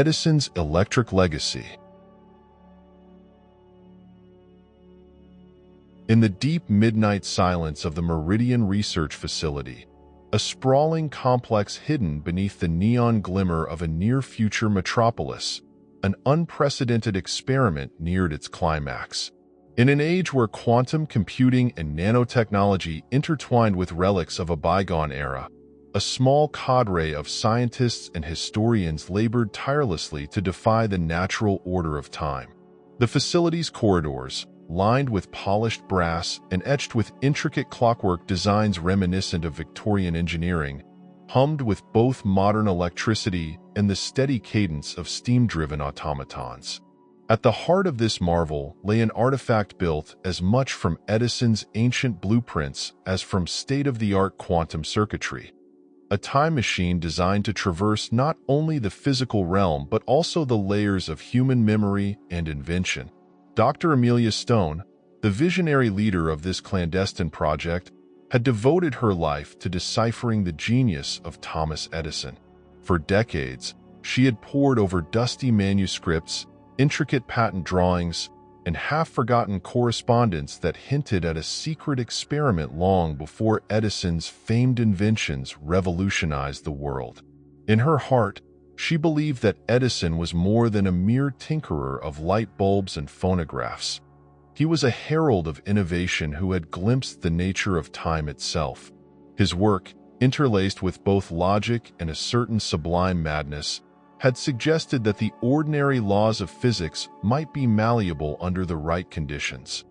Edison's electric legacy. In the deep midnight silence of the Meridian Research Facility, a sprawling complex hidden beneath the neon glimmer of a near-future metropolis, an unprecedented experiment neared its climax. In an age where quantum computing and nanotechnology intertwined with relics of a bygone era, a small cadre of scientists and historians labored tirelessly to defy the natural order of time. The facility's corridors, lined with polished brass and etched with intricate clockwork designs reminiscent of Victorian engineering, hummed with both modern electricity and the steady cadence of steam-driven automatons. At the heart of this marvel lay an artifact built as much from Edison's ancient blueprints as from state-of-the-art quantum circuitry. A time machine designed to traverse not only the physical realm but also the layers of human memory and invention. Dr. Amelia Stone, the visionary leader of this clandestine project, had devoted her life to deciphering the genius of Thomas Edison. For decades, she had pored over dusty manuscripts, intricate patent drawings, and half-forgotten correspondence that hinted at a secret experiment long before Edison's famed inventions revolutionized the world. In her heart, she believed that Edison was more than a mere tinkerer of light bulbs and phonographs. He was a herald of innovation who had glimpsed the nature of time itself. His work, interlaced with both logic and a certain sublime madness, had suggested that the ordinary laws of physics might be malleable under the right conditions,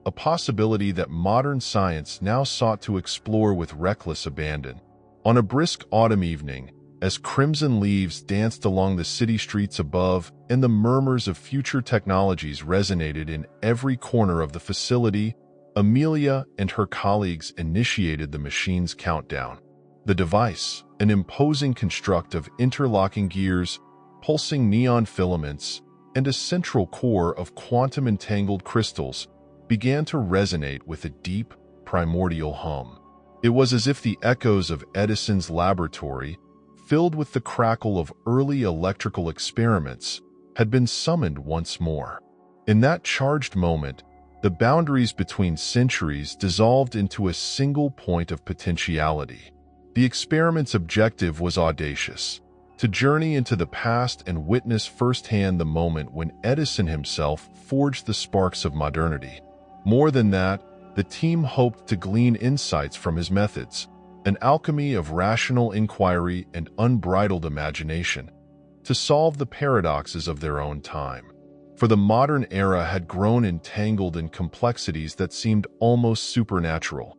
a possibility that modern science now sought to explore with reckless abandon. On a brisk autumn evening, as crimson leaves danced along the city streets above and the murmurs of future technologies resonated in every corner of the facility, Amelia and her colleagues initiated the machine's countdown. The device, an imposing construct of interlocking gears, pulsing neon filaments, and a central core of quantum-entangled crystals, began to resonate with a deep, primordial hum. It was as if the echoes of Edison's laboratory, filled with the crackle of early electrical experiments, had been summoned once more. In that charged moment, the boundaries between centuries dissolved into a single point of potentiality. The experiment's objective was audacious: to journey into the past and witness firsthand the moment when Edison himself forged the sparks of modernity. More than that, the team hoped to glean insights from his methods, an alchemy of rational inquiry and unbridled imagination, to solve the paradoxes of their own time. For the modern era had grown entangled in complexities that seemed almost supernatural.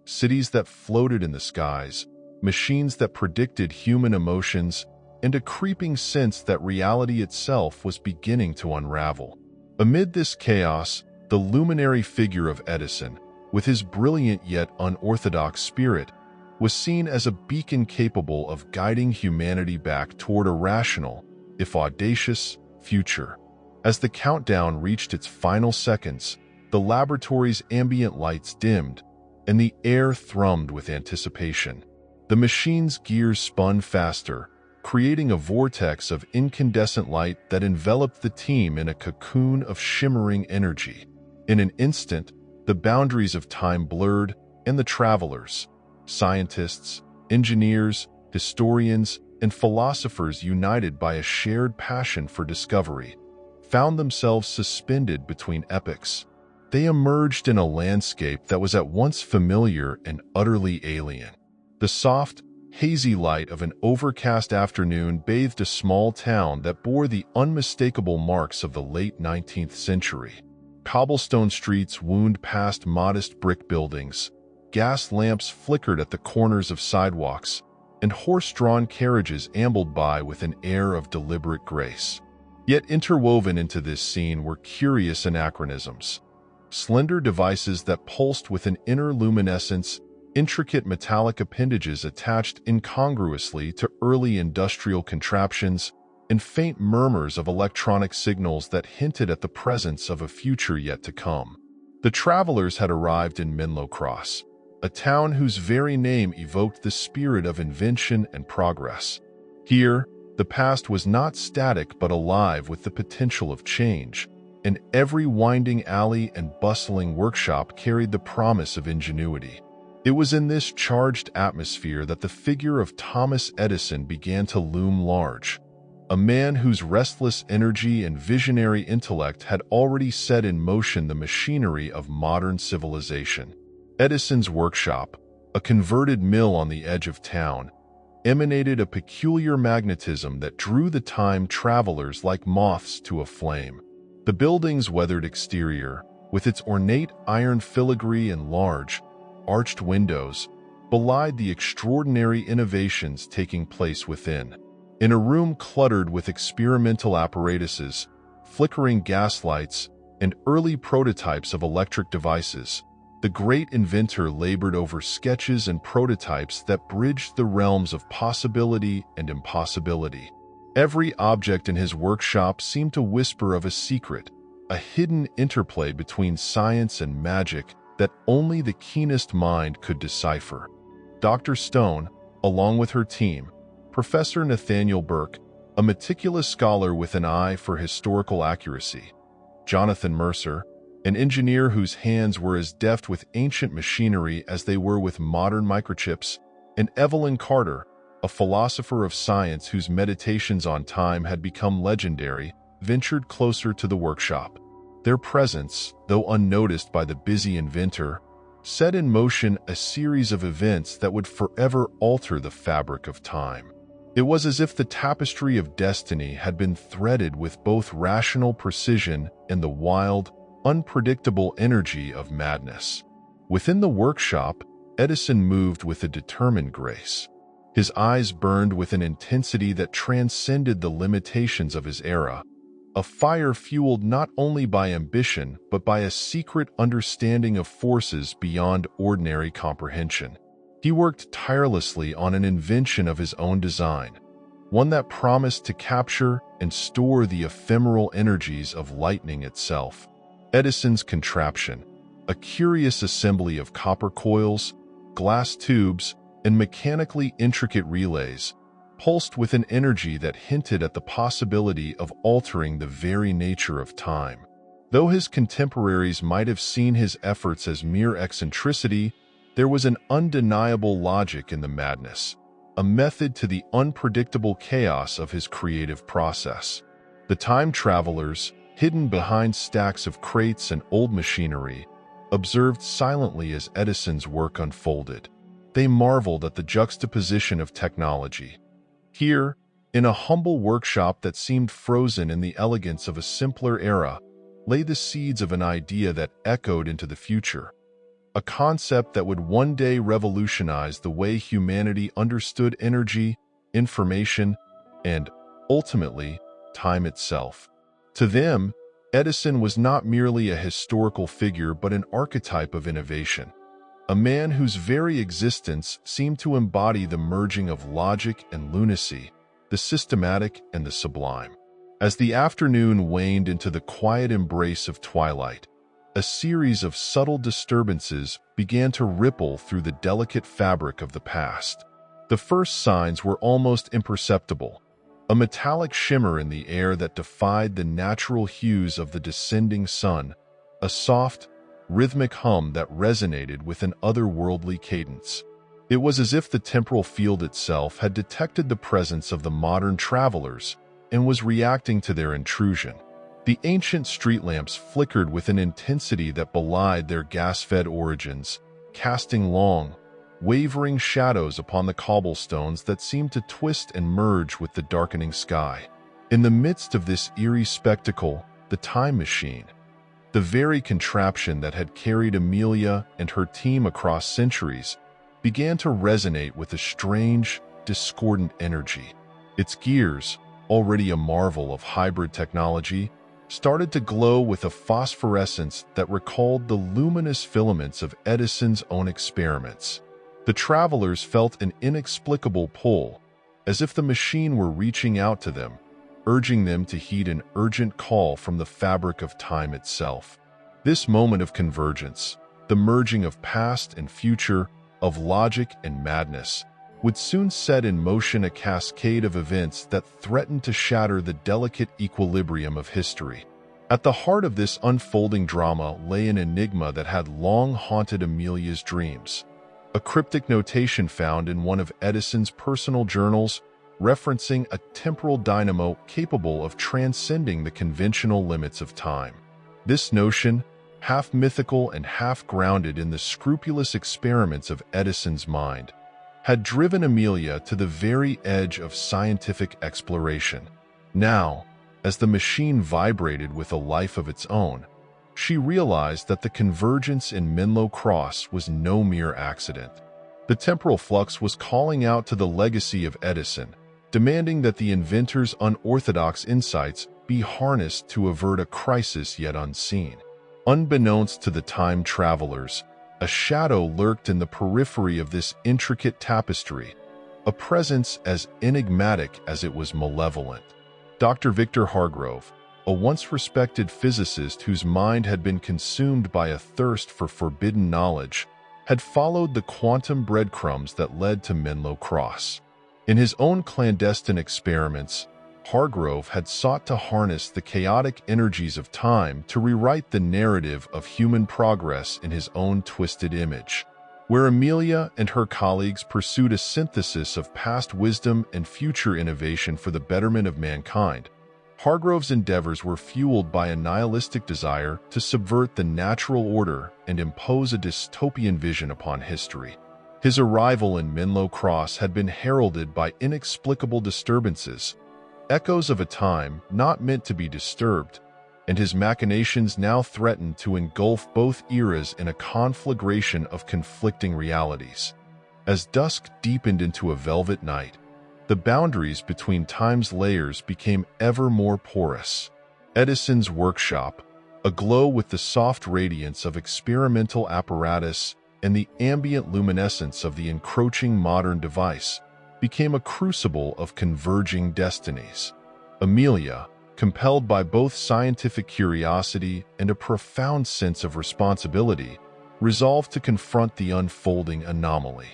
Cities that floated in the skies, machines that predicted human emotions, and a creeping sense that reality itself was beginning to unravel. Amid this chaos, the luminary figure of Edison, with his brilliant yet unorthodox spirit, was seen as a beacon capable of guiding humanity back toward a rational, if audacious, future. As the countdown reached its final seconds, the laboratory's ambient lights dimmed, and the air thrummed with anticipation. The machine's gears spun faster, creating a vortex of incandescent light that enveloped the team in a cocoon of shimmering energy. In an instant, the boundaries of time blurred, and the travelers, scientists, engineers, historians, and philosophers united by a shared passion for discovery, found themselves suspended between epochs. They emerged in a landscape that was at once familiar and utterly alien. The soft, hazy light of an overcast afternoon bathed a small town that bore the unmistakable marks of the late 19th century. Cobblestone streets wound past modest brick buildings, gas lamps flickered at the corners of sidewalks, and horse-drawn carriages ambled by with an air of deliberate grace. Yet interwoven into this scene were curious anachronisms. Slender devices that pulsed with an inner luminescence, intricate metallic appendages attached incongruously to early industrial contraptions, and faint murmurs of electronic signals that hinted at the presence of a future yet to come. The travelers had arrived in Menlo Cross, a town whose very name evoked the spirit of invention and progress. Here, The past was not static but alive with the potential of change, and every winding alley and bustling workshop carried the promise of ingenuity. It was in this charged atmosphere that the figure of Thomas Edison began to loom large, a man whose restless energy and visionary intellect had already set in motion the machinery of modern civilization. Edison's workshop, a converted mill on the edge of town, emanated a peculiar magnetism that drew the time travelers like moths to a flame. The building's weathered exterior, with its ornate iron filigree and large, arched windows, belied the extraordinary innovations taking place within. In a room cluttered with experimental apparatuses, flickering gaslights, and early prototypes of electric devices, the great inventor labored over sketches and prototypes that bridged the realms of possibility and impossibility. Every object in his workshop seemed to whisper of a secret, a hidden interplay between science and magic that only the keenest mind could decipher. Dr. Stone, along with her team, Professor Nathaniel Burke, a meticulous scholar with an eye for historical accuracy, Jonathan Mercer, an engineer whose hands were as deft with ancient machinery as they were with modern microchips, and Evelyn Carter, a philosopher of science whose meditations on time had become legendary, ventured closer to the workshop. Their presence, though unnoticed by the busy inventor, set in motion a series of events that would forever alter the fabric of time. It was as if the tapestry of destiny had been threaded with both rational precision and the wild, unpredictable energy of madness. Within the workshop, Edison moved with a determined grace. His eyes burned with an intensity that transcended the limitations of his era, a fire fueled not only by ambition but by a secret understanding of forces beyond ordinary comprehension. He worked tirelessly on an invention of his own design, one that promised to capture and store the ephemeral energies of lightning itself. Edison's contraption, a curious assembly of copper coils, glass tubes, and mechanically intricate relays, pulsed with an energy that hinted at the possibility of altering the very nature of time. Though his contemporaries might have seen his efforts as mere eccentricity, there was an undeniable logic in the madness, a method to the unpredictable chaos of his creative process. The time travelers, hidden behind stacks of crates and old machinery, observed silently as Edison's work unfolded. They marveled at the juxtaposition of technology. Here, in a humble workshop that seemed frozen in the elegance of a simpler era, lay the seeds of an idea that echoed into the future, a concept that would one day revolutionize the way humanity understood energy, information, and, ultimately, time itself. To them, Edison was not merely a historical figure but an archetype of innovation, a man whose very existence seemed to embody the merging of logic and lunacy, the systematic and the sublime. As the afternoon waned into the quiet embrace of twilight, a series of subtle disturbances began to ripple through the delicate fabric of the past. The first signs were almost imperceptible, a metallic shimmer in the air that defied the natural hues of the descending sun, a soft, rhythmic hum that resonated with an otherworldly cadence. It was as if the temporal field itself had detected the presence of the modern travelers and was reacting to their intrusion. The ancient street lamps flickered with an intensity that belied their gas-fed origins, casting long, wavering shadows upon the cobblestones that seemed to twist and merge with the darkening sky. In the midst of this eerie spectacle, the time machine, the very contraption that had carried Amelia and her team across centuries, began to resonate with a strange, discordant energy. Its gears, already a marvel of hybrid technology, started to glow with a phosphorescence that recalled the luminous filaments of Edison's own experiments. The travelers felt an inexplicable pull, as if the machine were reaching out to them, urging them to heed an urgent call from the fabric of time itself. This moment of convergence, the merging of past and future, of logic and madness, would soon set in motion a cascade of events that threatened to shatter the delicate equilibrium of history. At the heart of this unfolding drama lay an enigma that had long haunted Amelia's dreams. A cryptic notation found in one of Edison's personal journals referencing a temporal dynamo capable of transcending the conventional limits of time. This notion, half mythical and half grounded in the scrupulous experiments of Edison's mind, had driven Amelia to the very edge of scientific exploration. Now, as the machine vibrated with a life of its own, she realized that the convergence in Menlo Cross was no mere accident. The temporal flux was calling out to the legacy of Edison, demanding that the inventor's unorthodox insights be harnessed to avert a crisis yet unseen. Unbeknownst to the time travelers, a shadow lurked in the periphery of this intricate tapestry, a presence as enigmatic as it was malevolent. Dr. Victor Hargrove, a once respected physicist whose mind had been consumed by a thirst for forbidden knowledge, had followed the quantum breadcrumbs that led to Menlo Cross. In his own clandestine experiments, Hargrove had sought to harness the chaotic energies of time to rewrite the narrative of human progress in his own twisted image. Where Amelia and her colleagues pursued a synthesis of past wisdom and future innovation for the betterment of mankind, Hargrove's endeavors were fueled by a nihilistic desire to subvert the natural order and impose a dystopian vision upon history. His arrival in Menlo Cross had been heralded by inexplicable disturbances, echoes of a time not meant to be disturbed, and his machinations now threatened to engulf both eras in a conflagration of conflicting realities. As dusk deepened into a velvet night, the boundaries between time's layers became ever more porous. Edison's workshop, aglow with the soft radiance of experimental apparatus and the ambient luminescence of the encroaching modern device, became a crucible of converging destinies. Amelia, compelled by both scientific curiosity and a profound sense of responsibility, resolved to confront the unfolding anomaly.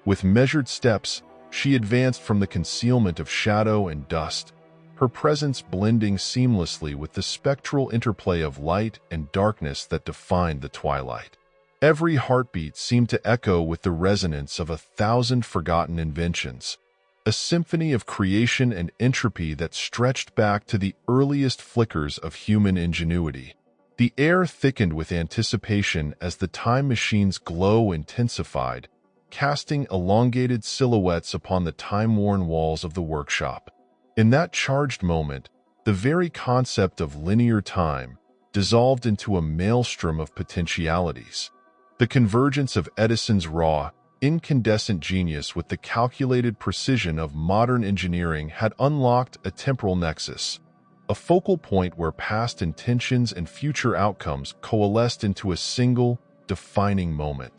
With measured steps, she advanced from the concealment of shadow and dust, her presence blending seamlessly with the spectral interplay of light and darkness that defined the twilight. Every heartbeat seemed to echo with the resonance of 1,000 forgotten inventions, a symphony of creation and entropy that stretched back to the earliest flickers of human ingenuity. The air thickened with anticipation as the time machine's glow intensified, casting elongated silhouettes upon the time-worn walls of the workshop. In that charged moment, the very concept of linear time dissolved into a maelstrom of potentialities. The convergence of Edison's raw, incandescent genius with the calculated precision of modern engineering had unlocked a temporal nexus, a focal point where past intentions and future outcomes coalesced into a single, defining moment.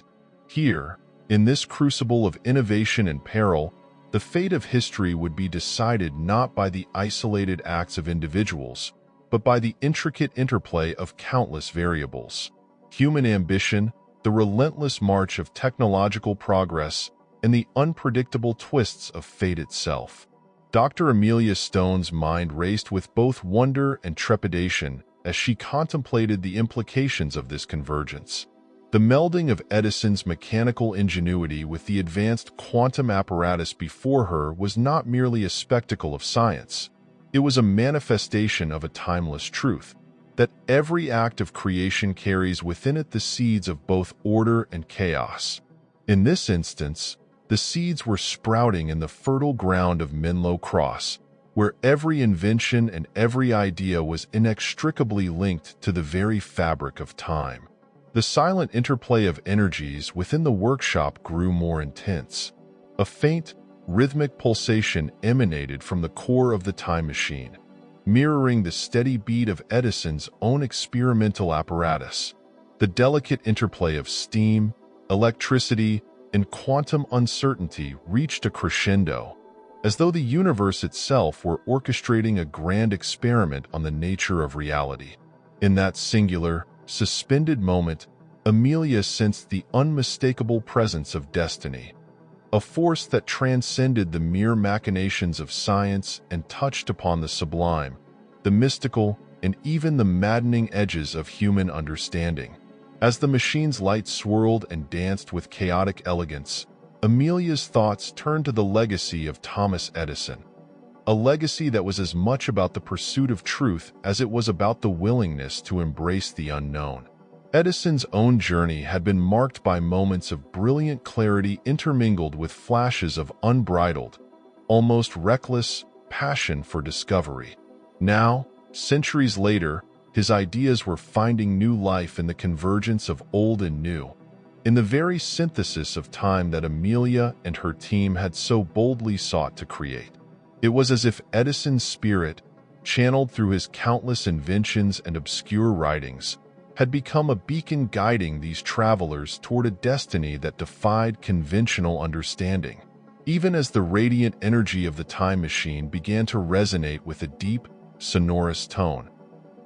Here, in this crucible of innovation and peril, the fate of history would be decided not by the isolated acts of individuals, but by the intricate interplay of countless variables. Human ambition, the relentless march of technological progress, and the unpredictable twists of fate itself. Dr. Amelia Stone's mind raced with both wonder and trepidation as she contemplated the implications of this convergence. The melding of Edison's mechanical ingenuity with the advanced quantum apparatus before her was not merely a spectacle of science. It was a manifestation of a timeless truth, that every act of creation carries within it the seeds of both order and chaos. In this instance, the seeds were sprouting in the fertile ground of Menlo Cross, where every invention and every idea was inextricably linked to the very fabric of time. The silent interplay of energies within the workshop grew more intense. A faint, rhythmic pulsation emanated from the core of the time machine, mirroring the steady beat of Edison's own experimental apparatus. The delicate interplay of steam, electricity, and quantum uncertainty reached a crescendo, as though the universe itself were orchestrating a grand experiment on the nature of reality. In that singular, suspended moment, Amelia sensed the unmistakable presence of destiny. a force that transcended the mere machinations of science and touched upon the sublime, the mystical, and even the maddening edges of human understanding. As the machine's light swirled and danced with chaotic elegance, Amelia's thoughts turned to the legacy of Thomas Edison, a legacy that was as much about the pursuit of truth as it was about the willingness to embrace the unknown. Edison's own journey had been marked by moments of brilliant clarity intermingled with flashes of unbridled, almost reckless passion for discovery. Now, centuries later, his ideas were finding new life in the convergence of old and new, in the very synthesis of time that Amelia and her team had so boldly sought to create. It was as if Edison's spirit, channeled through his countless inventions and obscure writings, had become a beacon guiding these travelers toward a destiny that defied conventional understanding. Even as the radiant energy of the time machine began to resonate with a deep, sonorous tone,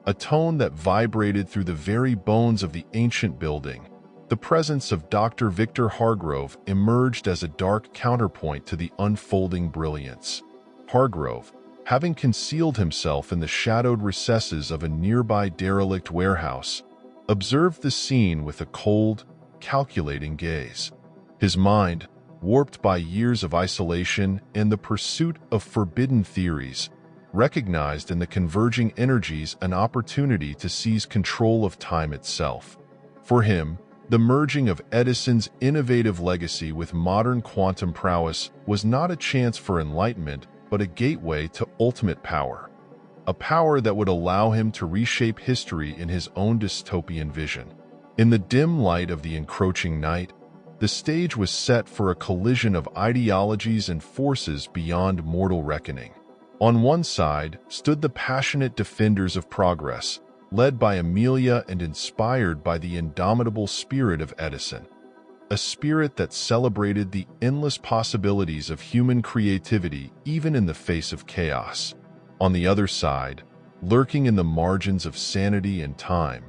a tone that vibrated through the very bones of the ancient building, the presence of Dr. Victor Hargrove emerged as a dark counterpoint to the unfolding brilliance. Hargrove, having concealed himself in the shadowed recesses of a nearby derelict warehouse, observed the scene with a cold, calculating gaze. His mind, warped by years of isolation and the pursuit of forbidden theories, recognized in the converging energies an opportunity to seize control of time itself. For him, the merging of Edison's innovative legacy with modern quantum prowess was not a chance for enlightenment, but a gateway to ultimate power. A power that would allow him to reshape history in his own dystopian vision. In the dim light of the encroaching night, the stage was set for a collision of ideologies and forces beyond mortal reckoning. On one side stood the passionate defenders of progress, led by Amelia and inspired by the indomitable spirit of Edison, a spirit that celebrated the endless possibilities of human creativity even in the face of chaos. On the other side, lurking in the margins of sanity and time,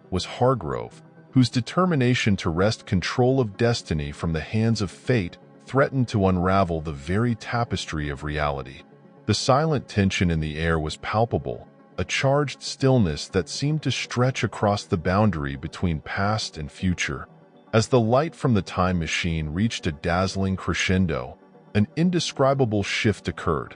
was Hargrove, whose determination to wrest control of destiny from the hands of fate threatened to unravel the very tapestry of reality. The silent tension in the air was palpable, a charged stillness that seemed to stretch across the boundary between past and future. As the light from the time machine reached a dazzling crescendo, an indescribable shift occurred.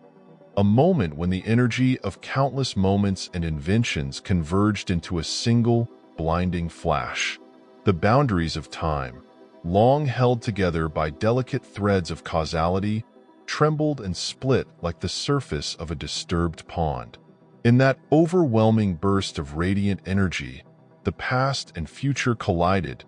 A moment when the energy of countless moments and inventions converged into a single, blinding flash. The boundaries of time, long held together by delicate threads of causality, trembled and split like the surface of a disturbed pond. In that overwhelming burst of radiant energy, the past and future collided,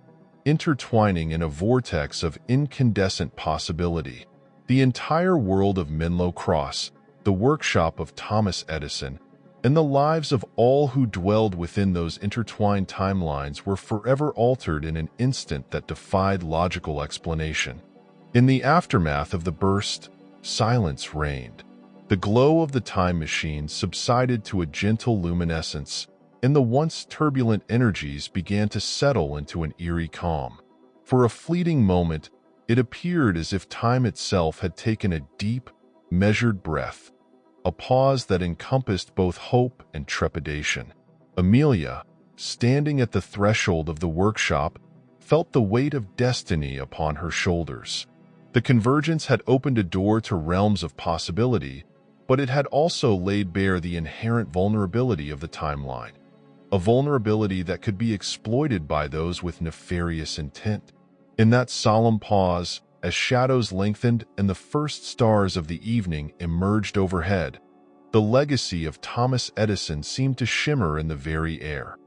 intertwining in a vortex of incandescent possibility. The entire world of Menlo Cross, the workshop of Thomas Edison, and the lives of all who dwelled within those intertwined timelines were forever altered in an instant that defied logical explanation. In the aftermath of the burst, silence reigned. The glow of the time machine subsided to a gentle luminescence, and the once turbulent energies began to settle into an eerie calm. For a fleeting moment, it appeared as if time itself had taken a deep, measured breath, a pause that encompassed both hope and trepidation. Amelia, standing at the threshold of the workshop, felt the weight of destiny upon her shoulders. The convergence had opened a door to realms of possibility, but it had also laid bare the inherent vulnerability of the timeline, a vulnerability that could be exploited by those with nefarious intent. In that solemn pause, as shadows lengthened and the first stars of the evening emerged overhead, the legacy of Thomas Edison seemed to shimmer in the very air,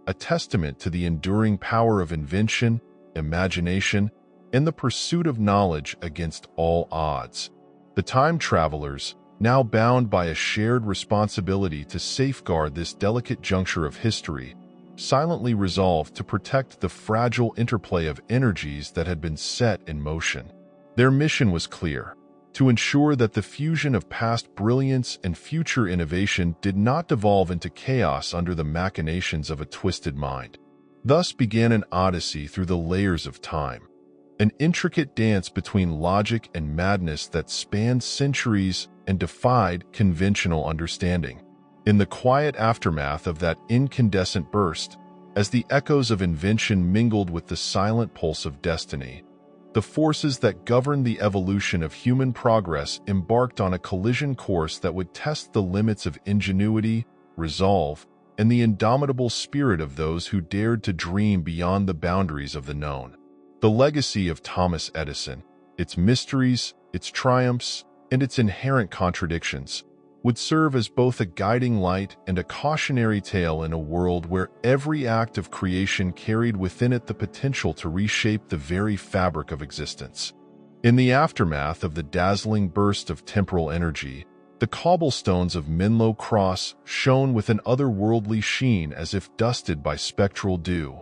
a testament to the enduring power of invention, imagination, and the pursuit of knowledge against all odds. The time travelers, now bound by a shared responsibility to safeguard this delicate juncture of history, silently resolved to protect the fragile interplay of energies that had been set in motion. Their mission was clear: to ensure that the fusion of past brilliance and future innovation did not devolve into chaos under the machinations of a twisted mind. Thus began an odyssey through the layers of time, an intricate dance between logic and madness that spanned centuries and defied conventional understanding. In the quiet aftermath of that incandescent burst, as the echoes of invention mingled with the silent pulse of destiny, the forces that governed the evolution of human progress embarked on a collision course that would test the limits of ingenuity, resolve, and the indomitable spirit of those who dared to dream beyond the boundaries of the known. The legacy of Thomas Edison, its mysteries, its triumphs, and its inherent contradictions, would serve as both a guiding light and a cautionary tale in a world where every act of creation carried within it the potential to reshape the very fabric of existence. In the aftermath of the dazzling burst of temporal energy, the cobblestones of Menlo Cross shone with an otherworldly sheen as if dusted by spectral dew,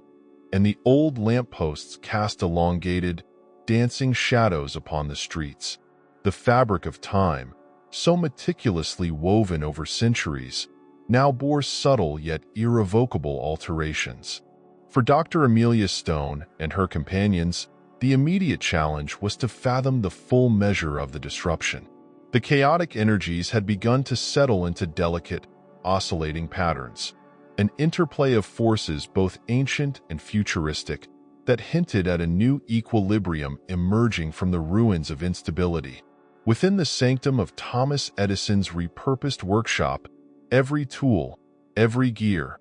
and the old lampposts cast elongated, dancing shadows upon the streets. The fabric of time, so meticulously woven over centuries, now bore subtle yet irrevocable alterations. For Dr. Amelia Stone and her companions, the immediate challenge was to fathom the full measure of the disruption. The chaotic energies had begun to settle into delicate, oscillating patterns, an interplay of forces both ancient and futuristic that hinted at a new equilibrium emerging from the ruins of instability. Within the sanctum of Thomas Edison's repurposed workshop, every tool, every gear,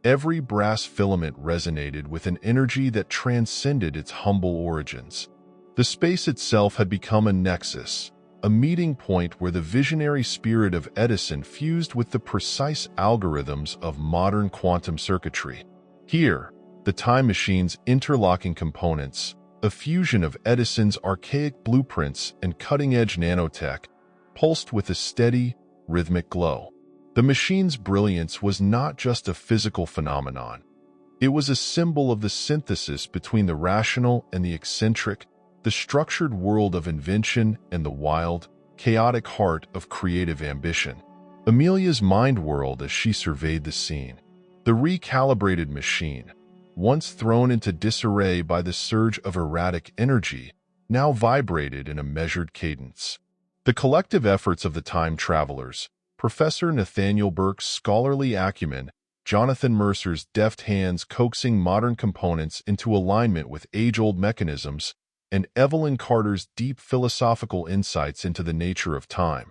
every brass filament resonated with an energy that transcended its humble origins. The space itself had become a nexus, a meeting point where the visionary spirit of Edison fused with the precise algorithms of modern quantum circuitry. Here, the time machine's interlocking components, a fusion of Edison's archaic blueprints and cutting-edge nanotech, pulsed with a steady, rhythmic glow. The machine's brilliance was not just a physical phenomenon. It was a symbol of the synthesis between the rational and the eccentric, the structured world of invention and the wild, chaotic heart of creative ambition. Amelia's mind whirled as she surveyed the scene. The recalibrated machine, once thrown into disarray by the surge of erratic energy, now vibrated in a measured cadence. The collective efforts of the time travelers, Professor Nathaniel Burke's scholarly acumen, Jonathan Mercer's deft hands coaxing modern components into alignment with age-old mechanisms, and Evelyn Carter's deep philosophical insights into the nature of time,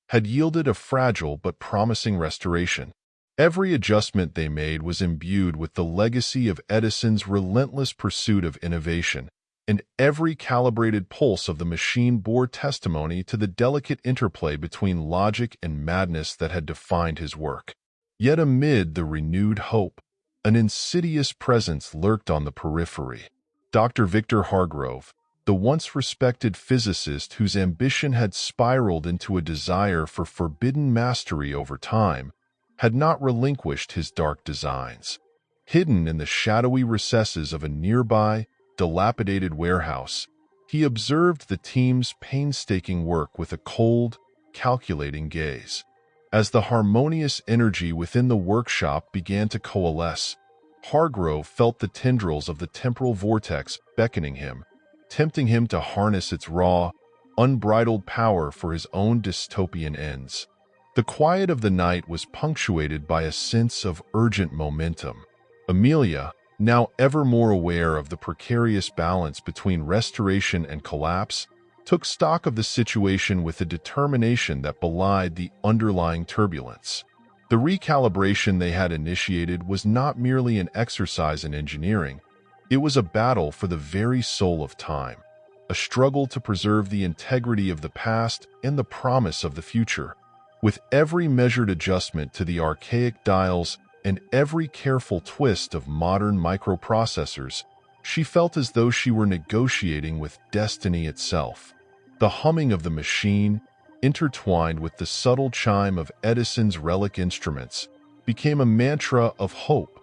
had yielded a fragile but promising restoration. Every adjustment they made was imbued with the legacy of Edison's relentless pursuit of innovation, and every calibrated pulse of the machine bore testimony to the delicate interplay between logic and madness that had defined his work. Yet amid the renewed hope, an insidious presence lurked on the periphery. Dr. Victor Hargrove, the once respected physicist whose ambition had spiraled into a desire for forbidden mastery over time, had not relinquished his dark designs. Hidden in the shadowy recesses of a nearby, dilapidated warehouse, he observed the team's painstaking work with a cold, calculating gaze. As the harmonious energy within the workshop began to coalesce, Hargrove felt the tendrils of the temporal vortex beckoning him, tempting him to harness its raw, unbridled power for his own dystopian ends. The quiet of the night was punctuated by a sense of urgent momentum. Amelia, now ever more aware of the precarious balance between restoration and collapse, took stock of the situation with a determination that belied the underlying turbulence. The recalibration they had initiated was not merely an exercise in engineering. It was a battle for the very soul of time, a struggle to preserve the integrity of the past and the promise of the future. With every measured adjustment to the archaic dials and every careful twist of modern microprocessors, she felt as though she were negotiating with destiny itself. The humming of the machine, intertwined with the subtle chime of Edison's relic instruments, became a mantra of hope,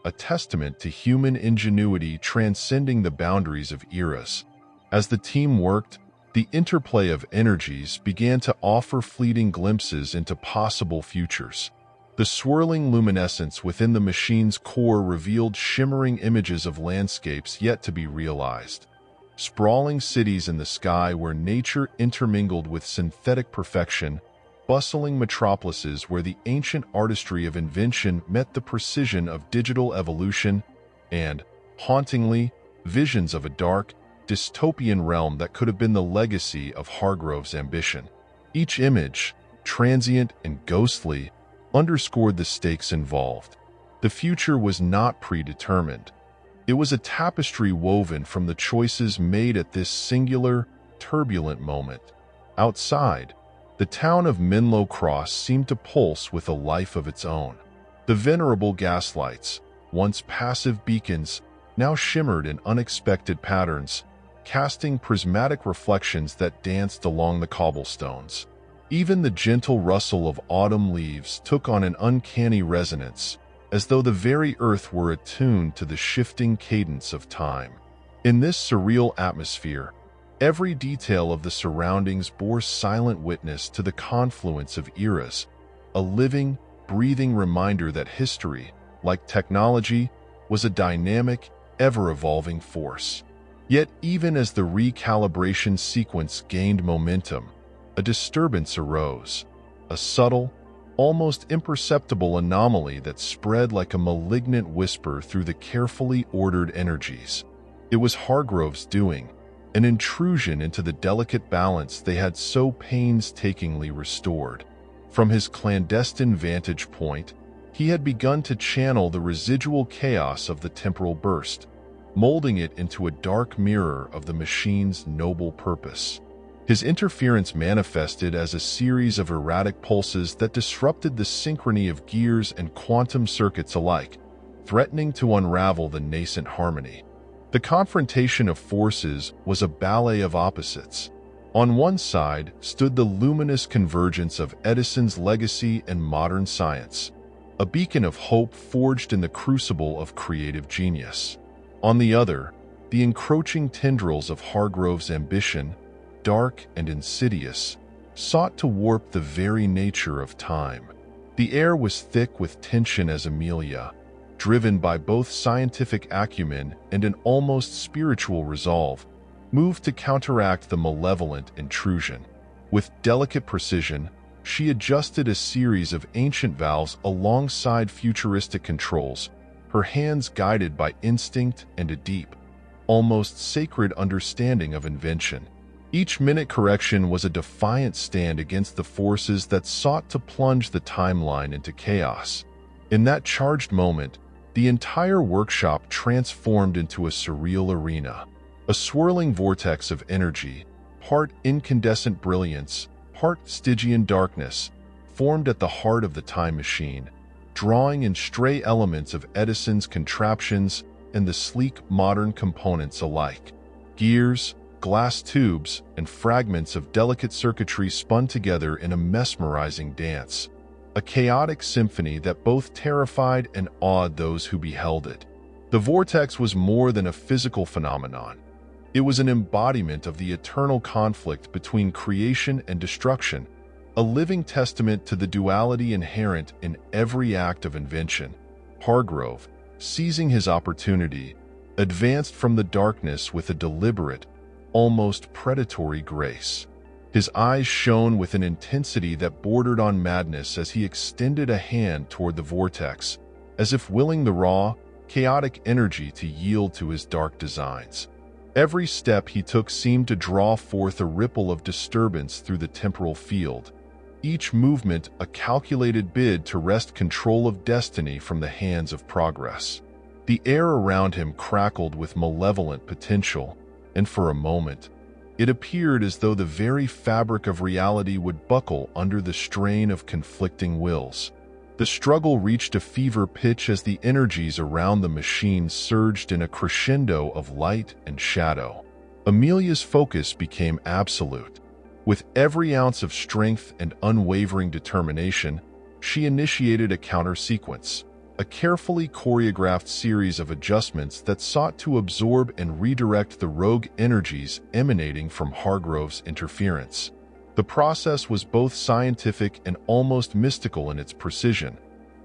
a testament to human ingenuity transcending the boundaries of eras. As the team worked, the interplay of energies began to offer fleeting glimpses into possible futures. The swirling luminescence within the machine's core revealed shimmering images of landscapes yet to be realized. sprawling cities in the sky where nature intermingled with synthetic perfection, bustling metropolises where the ancient artistry of invention met the precision of digital evolution, and, hauntingly, visions of a dark, dystopian realm that could have been the legacy of Hargrove's ambition. Each image, transient and ghostly, underscored the stakes involved. The future was not predetermined. It was a tapestry woven from the choices made at this singular, turbulent moment. Outside, the town of Menlo Cross seemed to pulse with a life of its own. The venerable gaslights, once passive beacons, now shimmered in unexpected patterns, casting prismatic reflections that danced along the cobblestones. Even the gentle rustle of autumn leaves took on an uncanny resonance, as though the very earth were attuned to the shifting cadence of time. In this surreal atmosphere, every detail of the surroundings bore silent witness to the confluence of eras, a living, breathing reminder that history, like technology, was a dynamic, ever-evolving force. Yet even as the recalibration sequence gained momentum, a disturbance arose, a subtle, almost imperceptible anomaly that spread like a malignant whisper through the carefully ordered energies. It was Hargrove's doing, an intrusion into the delicate balance they had so painstakingly restored. From his clandestine vantage point, he had begun to channel the residual chaos of the temporal burst, molding it into a dark mirror of the machine's noble purpose. His interference manifested as a series of erratic pulses that disrupted the synchrony of gears and quantum circuits alike, threatening to unravel the nascent harmony. The confrontation of forces was a ballet of opposites. On one side stood the luminous convergence of Edison's legacy and modern science, a beacon of hope forged in the crucible of creative genius. On the other, the encroaching tendrils of Hargrove's ambition, dark and insidious, sought to warp the very nature of time. The air was thick with tension as Amelia, driven by both scientific acumen and an almost spiritual resolve, moved to counteract the malevolent intrusion. With delicate precision, she adjusted a series of ancient valves alongside futuristic controls, her hands guided by instinct and a deep, almost sacred understanding of invention. Each minute correction was a defiant stand against the forces that sought to plunge the timeline into chaos. In that charged moment, the entire workshop transformed into a surreal arena, a swirling vortex of energy, part incandescent brilliance, part Stygian darkness, formed at the heart of the time machine, drawing in stray elements of Edison's contraptions and the sleek modern components alike. Gears, glass tubes, and fragments of delicate circuitry spun together in a mesmerizing dance, a chaotic symphony that both terrified and awed those who beheld it. The vortex was more than a physical phenomenon. It was an embodiment of the eternal conflict between creation and destruction, a living testament to the duality inherent in every act of invention. Hargrove, seizing his opportunity, advanced from the darkness with a deliberate, almost predatory grace. His eyes shone with an intensity that bordered on madness as he extended a hand toward the vortex, as if willing the raw, chaotic energy to yield to his dark designs. Every step he took seemed to draw forth a ripple of disturbance through the temporal field, each movement a calculated bid to wrest control of destiny from the hands of progress. The air around him crackled with malevolent potential, and for a moment, it appeared as though the very fabric of reality would buckle under the strain of conflicting wills. The struggle reached a fever pitch as the energies around the machine surged in a crescendo of light and shadow. Amelia's focus became absolute. With every ounce of strength and unwavering determination, she initiated a counter-sequence, a carefully choreographed series of adjustments that sought to absorb and redirect the rogue energies emanating from Hargrove's interference. The process was both scientific and almost mystical in its precision,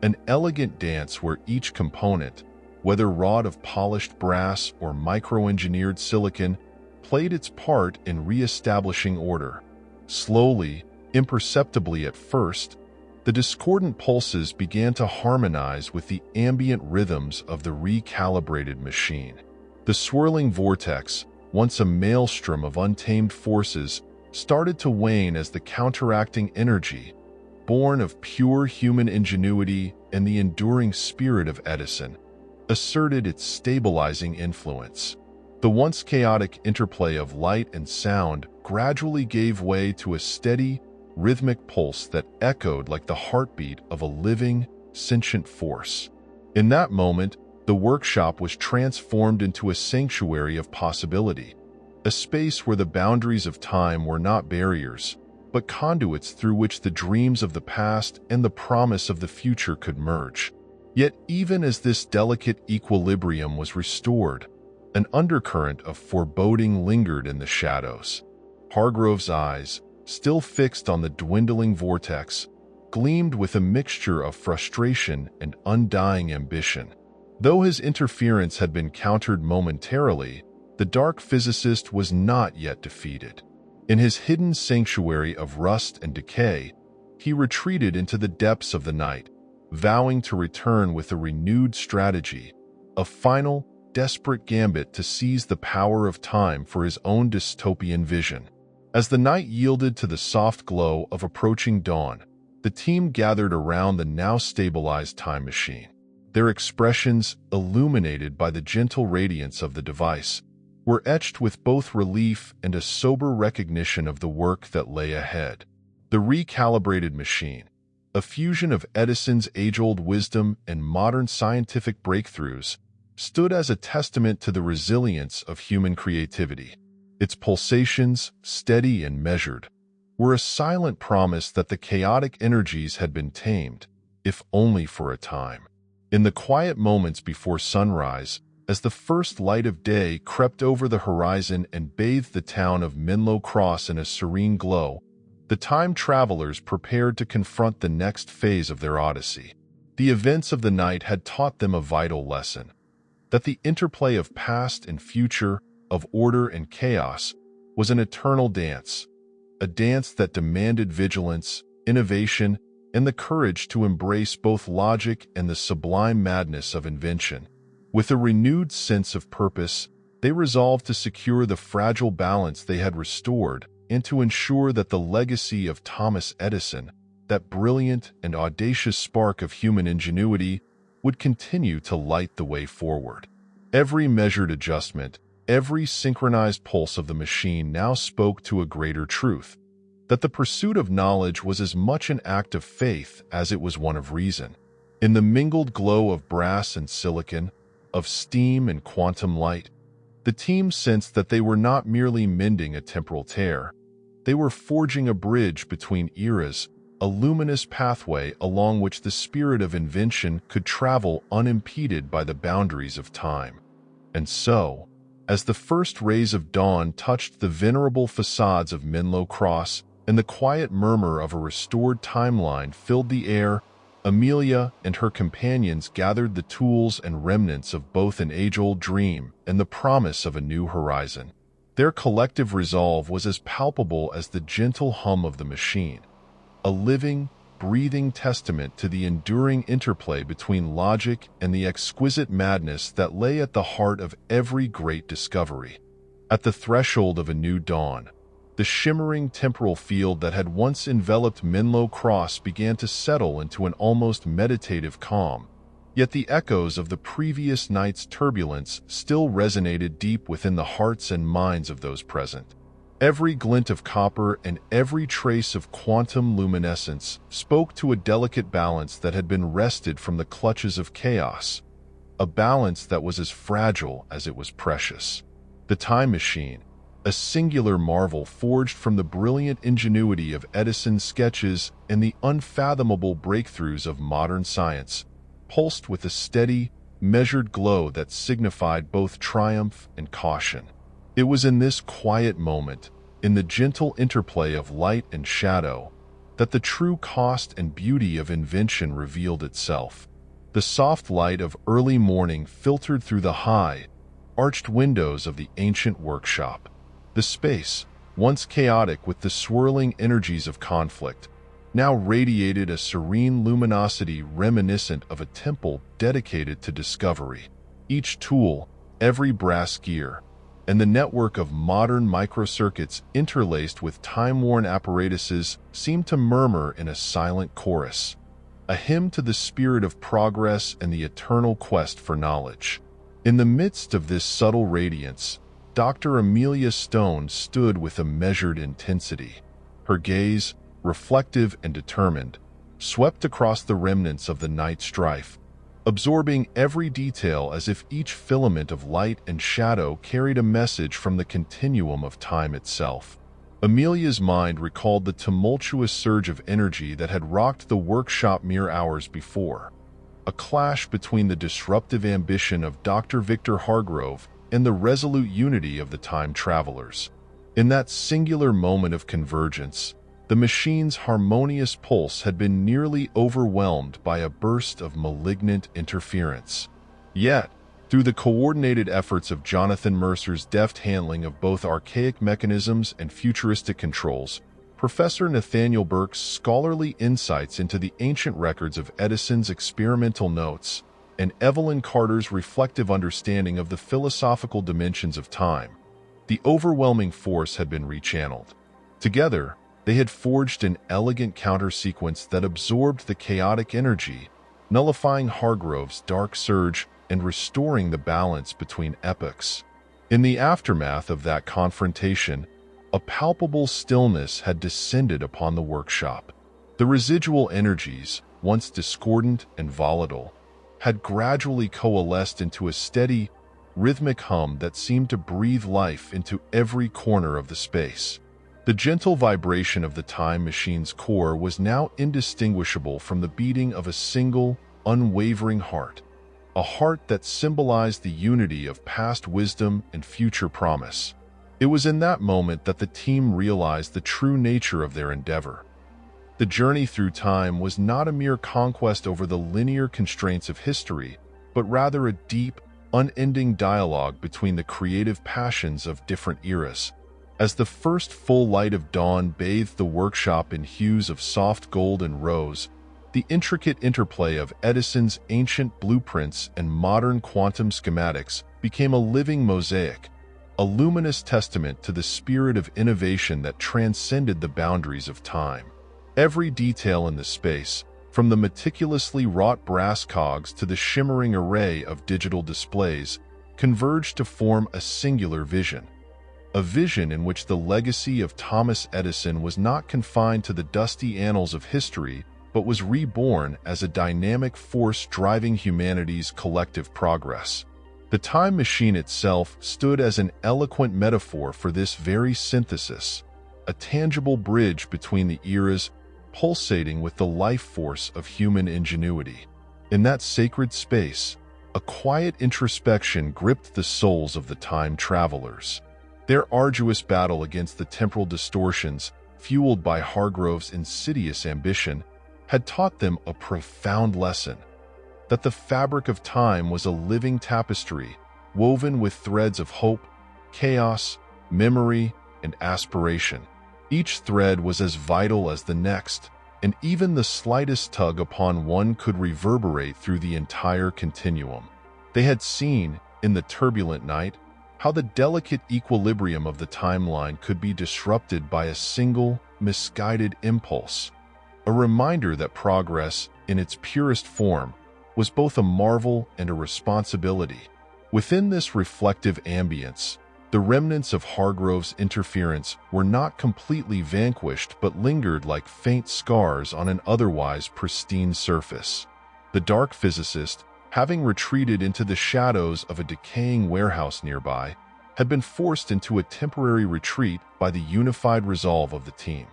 an elegant dance where each component, whether wrought of polished brass or micro-engineered silicon, played its part in re-establishing order. Slowly, imperceptibly at first, the discordant pulses began to harmonize with the ambient rhythms of the recalibrated machine. The swirling vortex, once a maelstrom of untamed forces, started to wane as the counteracting energy, born of pure human ingenuity and the enduring spirit of Edison, asserted its stabilizing influence. The once chaotic interplay of light and sound gradually gave way to a steady, rhythmic pulse that echoed like the heartbeat of a living, sentient force. In that moment, the workshop was transformed into a sanctuary of possibility, a space where the boundaries of time were not barriers, but conduits through which the dreams of the past and the promise of the future could merge. Yet even as this delicate equilibrium was restored, an undercurrent of foreboding lingered in the shadows. Hargrove's eyes, still fixed on the dwindling vortex, gleamed with a mixture of frustration and undying ambition. Though his interference had been countered momentarily, the dark physicist was not yet defeated. In his hidden sanctuary of rust and decay, he retreated into the depths of the night, vowing to return with a renewed strategy, a final, desperate gambit to seize the power of time for his own dystopian vision. As the night yielded to the soft glow of approaching dawn, the team gathered around the now stabilized time machine. Their expressions, illuminated by the gentle radiance of the device, were etched with both relief and a sober recognition of the work that lay ahead. The recalibrated machine, a fusion of Edison's age-old wisdom and modern scientific breakthroughs, stood as a testament to the resilience of human creativity. Its pulsations, steady and measured, were a silent promise that the chaotic energies had been tamed, if only for a time. In the quiet moments before sunrise, as the first light of day crept over the horizon and bathed the town of Menlo Cross in a serene glow, the time travelers prepared to confront the next phase of their odyssey. The events of the night had taught them a vital lesson: that the interplay of past and future, of order and chaos, was an eternal dance, a dance that demanded vigilance, innovation, and the courage to embrace both logic and the sublime madness of invention. With a renewed sense of purpose, they resolved to secure the fragile balance they had restored and to ensure that the legacy of Thomas Edison, that brilliant and audacious spark of human ingenuity, would continue to light the way forward. Every measured adjustment, every synchronized pulse of the machine now spoke to a greater truth: that the pursuit of knowledge was as much an act of faith as it was one of reason. In the mingled glow of brass and silicon, of steam and quantum light, the team sensed that they were not merely mending a temporal tear. They were forging a bridge between eras, a luminous pathway along which the spirit of invention could travel unimpeded by the boundaries of time. And so, as the first rays of dawn touched the venerable facades of Menlo Cross and the quiet murmur of a restored timeline filled the air, Amelia and her companions gathered the tools and remnants of both an age-old dream and the promise of a new horizon. Their collective resolve was as palpable as the gentle hum of the machine, a living, breathing testament to the enduring interplay between logic and the exquisite madness that lay at the heart of every great discovery. At the threshold of a new dawn, the shimmering temporal field that had once enveloped Menlo Cross began to settle into an almost meditative calm, yet the echoes of the previous night's turbulence still resonated deep within the hearts and minds of those present. Every glint of copper and every trace of quantum luminescence spoke to a delicate balance that had been wrested from the clutches of chaos, a balance that was as fragile as it was precious. The time machine, a singular marvel forged from the brilliant ingenuity of Edison's sketches and the unfathomable breakthroughs of modern science, pulsed with a steady, measured glow that signified both triumph and caution. It was in this quiet moment, in the gentle interplay of light and shadow, that the true cost and beauty of invention revealed itself. The soft light of early morning filtered through the high, arched windows of the ancient workshop, The space, once chaotic with the swirling energies of conflict, now radiated a serene luminosity reminiscent of a temple dedicated to discovery. Each tool, every brass gear, and the network of modern microcircuits interlaced with time-worn apparatuses seemed to murmur in a silent chorus, a hymn to the spirit of progress and the eternal quest for knowledge. In the midst of this subtle radiance, Dr. Amelia Stone stood with a measured intensity. Her gaze, reflective and determined, swept across the remnants of the night strife, absorbing every detail as if each filament of light and shadow carried a message from the continuum of time itself. Amelia's mind recalled the tumultuous surge of energy that had rocked the workshop mere hours before, a clash between the disruptive ambition of Dr. Victor Hargrove and the resolute unity of the time travelers. In that singular moment of convergence, the machine's harmonious pulse had been nearly overwhelmed by a burst of malignant interference. Yet, through the coordinated efforts of Jonathan Mercer's deft handling of both archaic mechanisms and futuristic controls, Professor Nathaniel Burke's scholarly insights into the ancient records of Edison's experimental notes, and Evelyn Carter's reflective understanding of the philosophical dimensions of time, the overwhelming force had been rechanneled. Together, they had forged an elegant counter-sequence that absorbed the chaotic energy, nullifying Hargrove's dark surge and restoring the balance between epochs. In the aftermath of that confrontation, a palpable stillness had descended upon the workshop. The residual energies, once discordant and volatile, had gradually coalesced into a steady, rhythmic hum that seemed to breathe life into every corner of the space. The gentle vibration of the time machine's core was now indistinguishable from the beating of a single, unwavering heart, a heart that symbolized the unity of past wisdom and future promise. It was in that moment that the team realized the true nature of their endeavor. The journey through time was not a mere conquest over the linear constraints of history, but rather a deep, unending dialogue between the creative passions of different eras. As the first full light of dawn bathed the workshop in hues of soft gold and rose, the intricate interplay of Edison's ancient blueprints and modern quantum schematics became a living mosaic, a luminous testament to the spirit of innovation that transcended the boundaries of time. Every detail in the space, from the meticulously wrought brass cogs to the shimmering array of digital displays, converged to form a singular vision. A vision in which the legacy of Thomas Edison was not confined to the dusty annals of history, but was reborn as a dynamic force driving humanity's collective progress. The time machine itself stood as an eloquent metaphor for this very synthesis, a tangible bridge between the eras, pulsating with the life force of human ingenuity. In that sacred space, a quiet introspection gripped the souls of the time travelers. Their arduous battle against the temporal distortions, fueled by Hargrove's insidious ambition, had taught them a profound lesson: that the fabric of time was a living tapestry, woven with threads of hope, chaos, memory, and aspiration. Each thread was as vital as the next, and even the slightest tug upon one could reverberate through the entire continuum. They had seen, in the turbulent night, how the delicate equilibrium of the timeline could be disrupted by a single, misguided impulse, a reminder that progress, in its purest form, was both a marvel and a responsibility. Within this reflective ambience, the remnants of Hargrove's interference were not completely vanquished but lingered like faint scars on an otherwise pristine surface. The dark physicist, having retreated into the shadows of a decaying warehouse nearby, had been forced into a temporary retreat by the unified resolve of the team.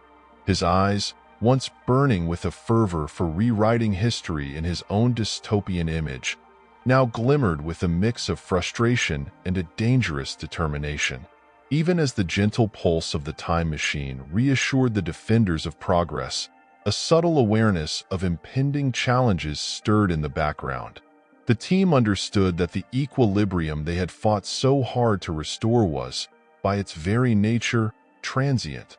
His eyes, once burning with a fervor for rewriting history in his own dystopian image, now glimmered with a mix of frustration and a dangerous determination. Even as the gentle pulse of the time machine reassured the defenders of progress, a subtle awareness of impending challenges stirred in the background. The team understood that the equilibrium they had fought so hard to restore was, by its very nature, transient,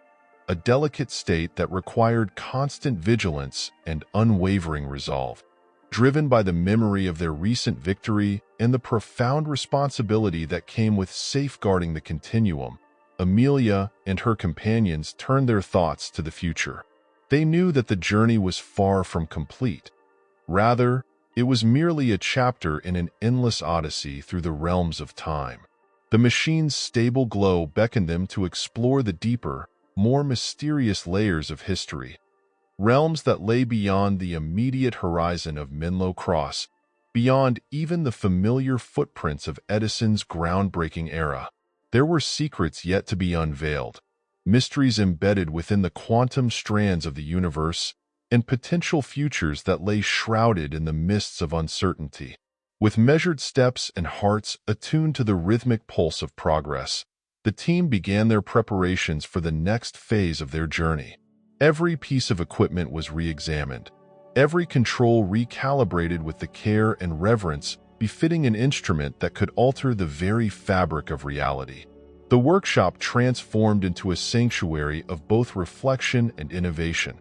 a delicate state that required constant vigilance and unwavering resolve. Driven by the memory of their recent victory and the profound responsibility that came with safeguarding the continuum, Amelia and her companions turned their thoughts to the future. They knew that the journey was far from complete. Rather, it was merely a chapter in an endless odyssey through the realms of time. The machine's stable glow beckoned them to explore the deeper, more mysterious layers of history, realms that lay beyond the immediate horizon of Menlo Cross, beyond even the familiar footprints of Edison's groundbreaking era. There were secrets yet to be unveiled, mysteries embedded within the quantum strands of the universe, and potential futures that lay shrouded in the mists of uncertainty. With measured steps and hearts attuned to the rhythmic pulse of progress, the team began their preparations for the next phase of their journey. Every piece of equipment was re-examined, every control recalibrated with the care and reverence befitting an instrument that could alter the very fabric of reality. The workshop transformed into a sanctuary of both reflection and innovation,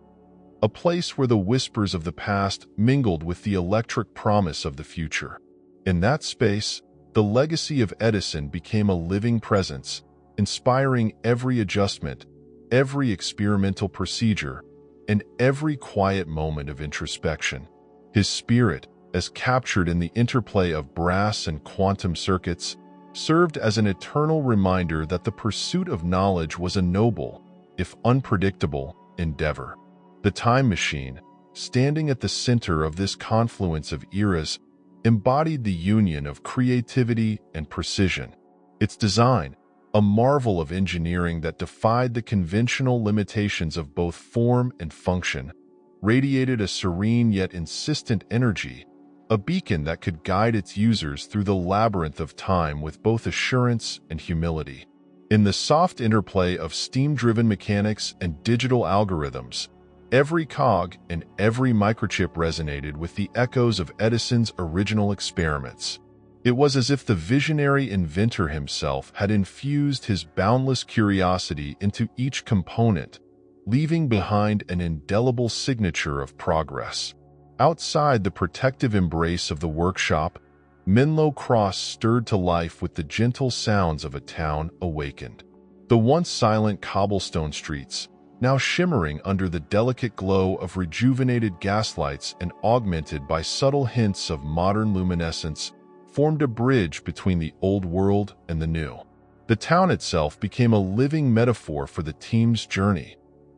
a place where the whispers of the past mingled with the electric promise of the future. In that space, the legacy of Edison became a living presence, inspiring every adjustment, every experimental procedure, and every quiet moment of introspection. His spirit, as captured in the interplay of brass and quantum circuits, served as an eternal reminder that the pursuit of knowledge was a noble, if unpredictable, endeavor. The time machine, standing at the center of this confluence of eras, embodied the union of creativity and precision. Its design, a marvel of engineering that defied the conventional limitations of both form and function, radiated a serene yet insistent energy, a beacon that could guide its users through the labyrinth of time with both assurance and humility. In the soft interplay of steam-driven mechanics and digital algorithms, every cog and every microchip resonated with the echoes of Edison's original experiments. It was as if the visionary inventor himself had infused his boundless curiosity into each component, leaving behind an indelible signature of progress. Outside the protective embrace of the workshop, Menlo Cross stirred to life with the gentle sounds of a town awakened. The once silent cobblestone streets, now shimmering under the delicate glow of rejuvenated gaslights and augmented by subtle hints of modern luminescence, formed a bridge between the old world and the new. The town itself became a living metaphor for the team's journey,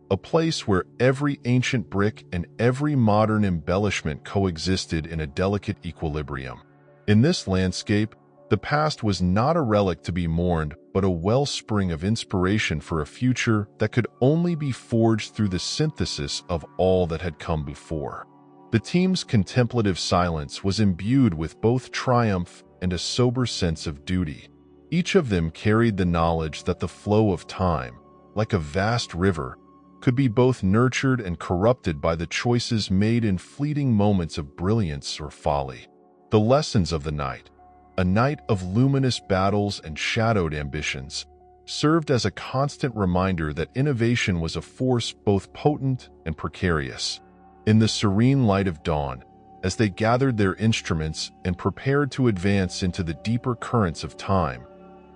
a place where every ancient brick and every modern embellishment coexisted in a delicate equilibrium. In this landscape, the past was not a relic to be mourned, but a wellspring of inspiration for a future that could only be forged through the synthesis of all that had come before. The team's contemplative silence was imbued with both triumph and a sober sense of duty. Each of them carried the knowledge that the flow of time, like a vast river, could be both nurtured and corrupted by the choices made in fleeting moments of brilliance or folly. The lessons of the night, a night of luminous battles and shadowed ambitions, served as a constant reminder that innovation was a force both potent and precarious. In the serene light of dawn, as they gathered their instruments and prepared to advance into the deeper currents of time,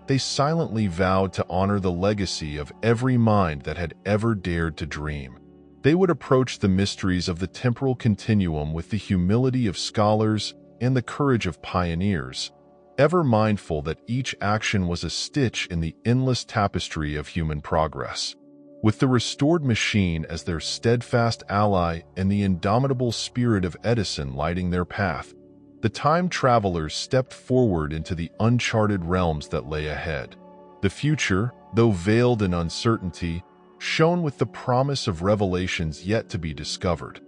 they silently vowed to honor the legacy of every mind that had ever dared to dream. They would approach the mysteries of the temporal continuum with the humility of scholars and the courage of pioneers, ever mindful that each action was a stitch in the endless tapestry of human progress. With the restored machine as their steadfast ally and the indomitable spirit of Edison lighting their path, the time travelers stepped forward into the uncharted realms that lay ahead. The future, though veiled in uncertainty, shone with the promise of revelations yet to be discovered,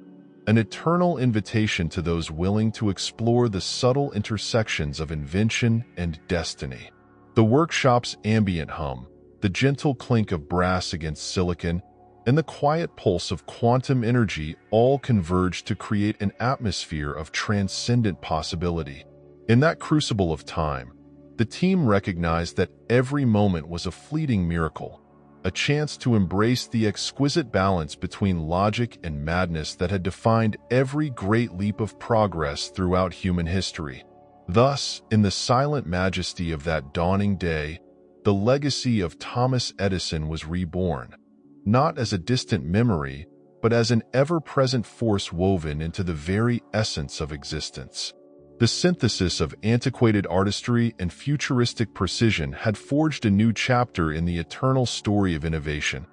an eternal invitation to those willing to explore the subtle intersections of invention and destiny. The workshop's ambient hum, the gentle clink of brass against silicon, and the quiet pulse of quantum energy all converged to create an atmosphere of transcendent possibility. In that crucible of time, The team recognized that every moment was a fleeting miracle, a chance to embrace the exquisite balance between logic and madness that had defined every great leap of progress throughout human history. Thus, in the silent majesty of that dawning day, the legacy of Thomas Edison was reborn, not as a distant memory, but as an ever-present force woven into the very essence of existence. The synthesis of antiquated artistry and futuristic precision had forged a new chapter in the eternal story of innovation,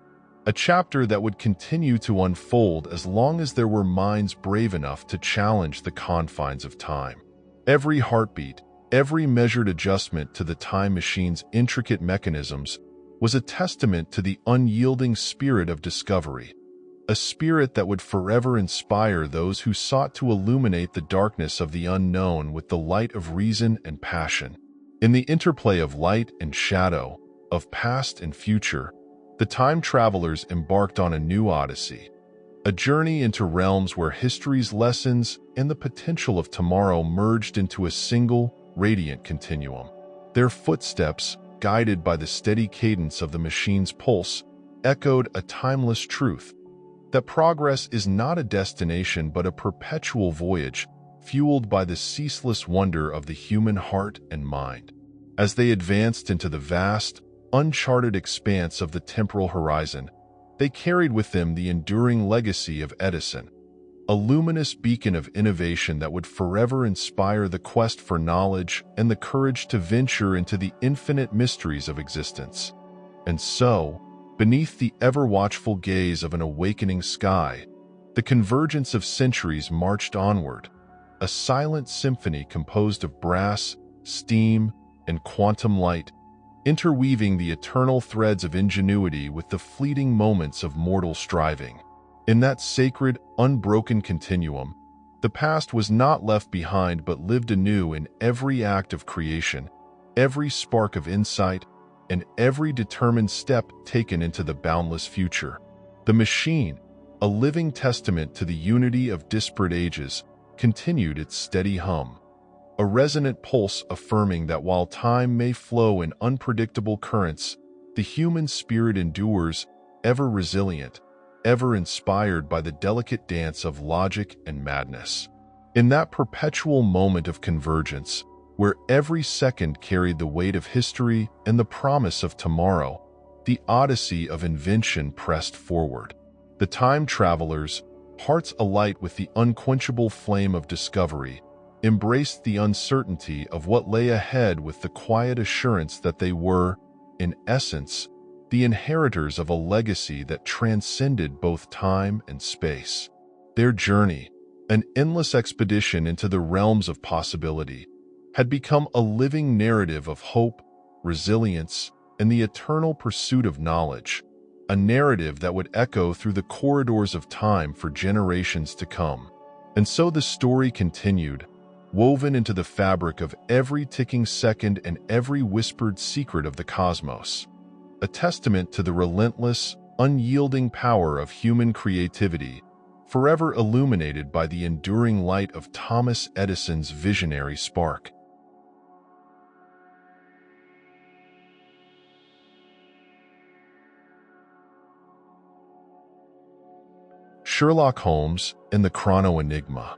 a chapter that would continue to unfold as long as there were minds brave enough to challenge the confines of time. Every heartbeat, every measured adjustment to the time machine's intricate mechanisms was a testament to the unyielding spirit of discovery, a spirit that would forever inspire those who sought to illuminate the darkness of the unknown with the light of reason and passion. In the interplay of light and shadow, of past and future, the time travelers embarked on a new odyssey, a journey into realms where history's lessons and the potential of tomorrow merged into a single, radiant continuum. Their footsteps, guided by the steady cadence of the machine's pulse, echoed a timeless truth: that progress is not a destination but a perpetual voyage, fueled by the ceaseless wonder of the human heart and mind. As they advanced into the vast, uncharted expanse of the temporal horizon, they carried with them the enduring legacy of Edison, a luminous beacon of innovation that would forever inspire the quest for knowledge and the courage to venture into the infinite mysteries of existence. And so, beneath the ever-watchful gaze of an awakening sky, the convergence of centuries marched onward, a silent symphony composed of brass, steam, and quantum light, interweaving the eternal threads of ingenuity with the fleeting moments of mortal striving. In that sacred, unbroken continuum, the past was not left behind but lived anew in every act of creation, every spark of insight, and every determined step taken into the boundless future. The machine, a living testament to the unity of disparate ages, continued its steady hum, a resonant pulse affirming that while time may flow in unpredictable currents, the human spirit endures, ever resilient, ever inspired by the delicate dance of logic and madness. In that perpetual moment of convergence, where every second carried the weight of history and the promise of tomorrow, the odyssey of invention pressed forward. The time travelers, hearts alight with the unquenchable flame of discovery, embraced the uncertainty of what lay ahead with the quiet assurance that they were, in essence, the inheritors of a legacy that transcended both time and space. Their journey, an endless expedition into the realms of possibility, had become a living narrative of hope, resilience, and the eternal pursuit of knowledge, a narrative that would echo through the corridors of time for generations to come. And so the story continued, woven into the fabric of every ticking second and every whispered secret of the cosmos, a testament to the relentless, unyielding power of human creativity, forever illuminated by the enduring light of Thomas Edison's visionary spark. Sherlock Holmes and the Chrono Enigma.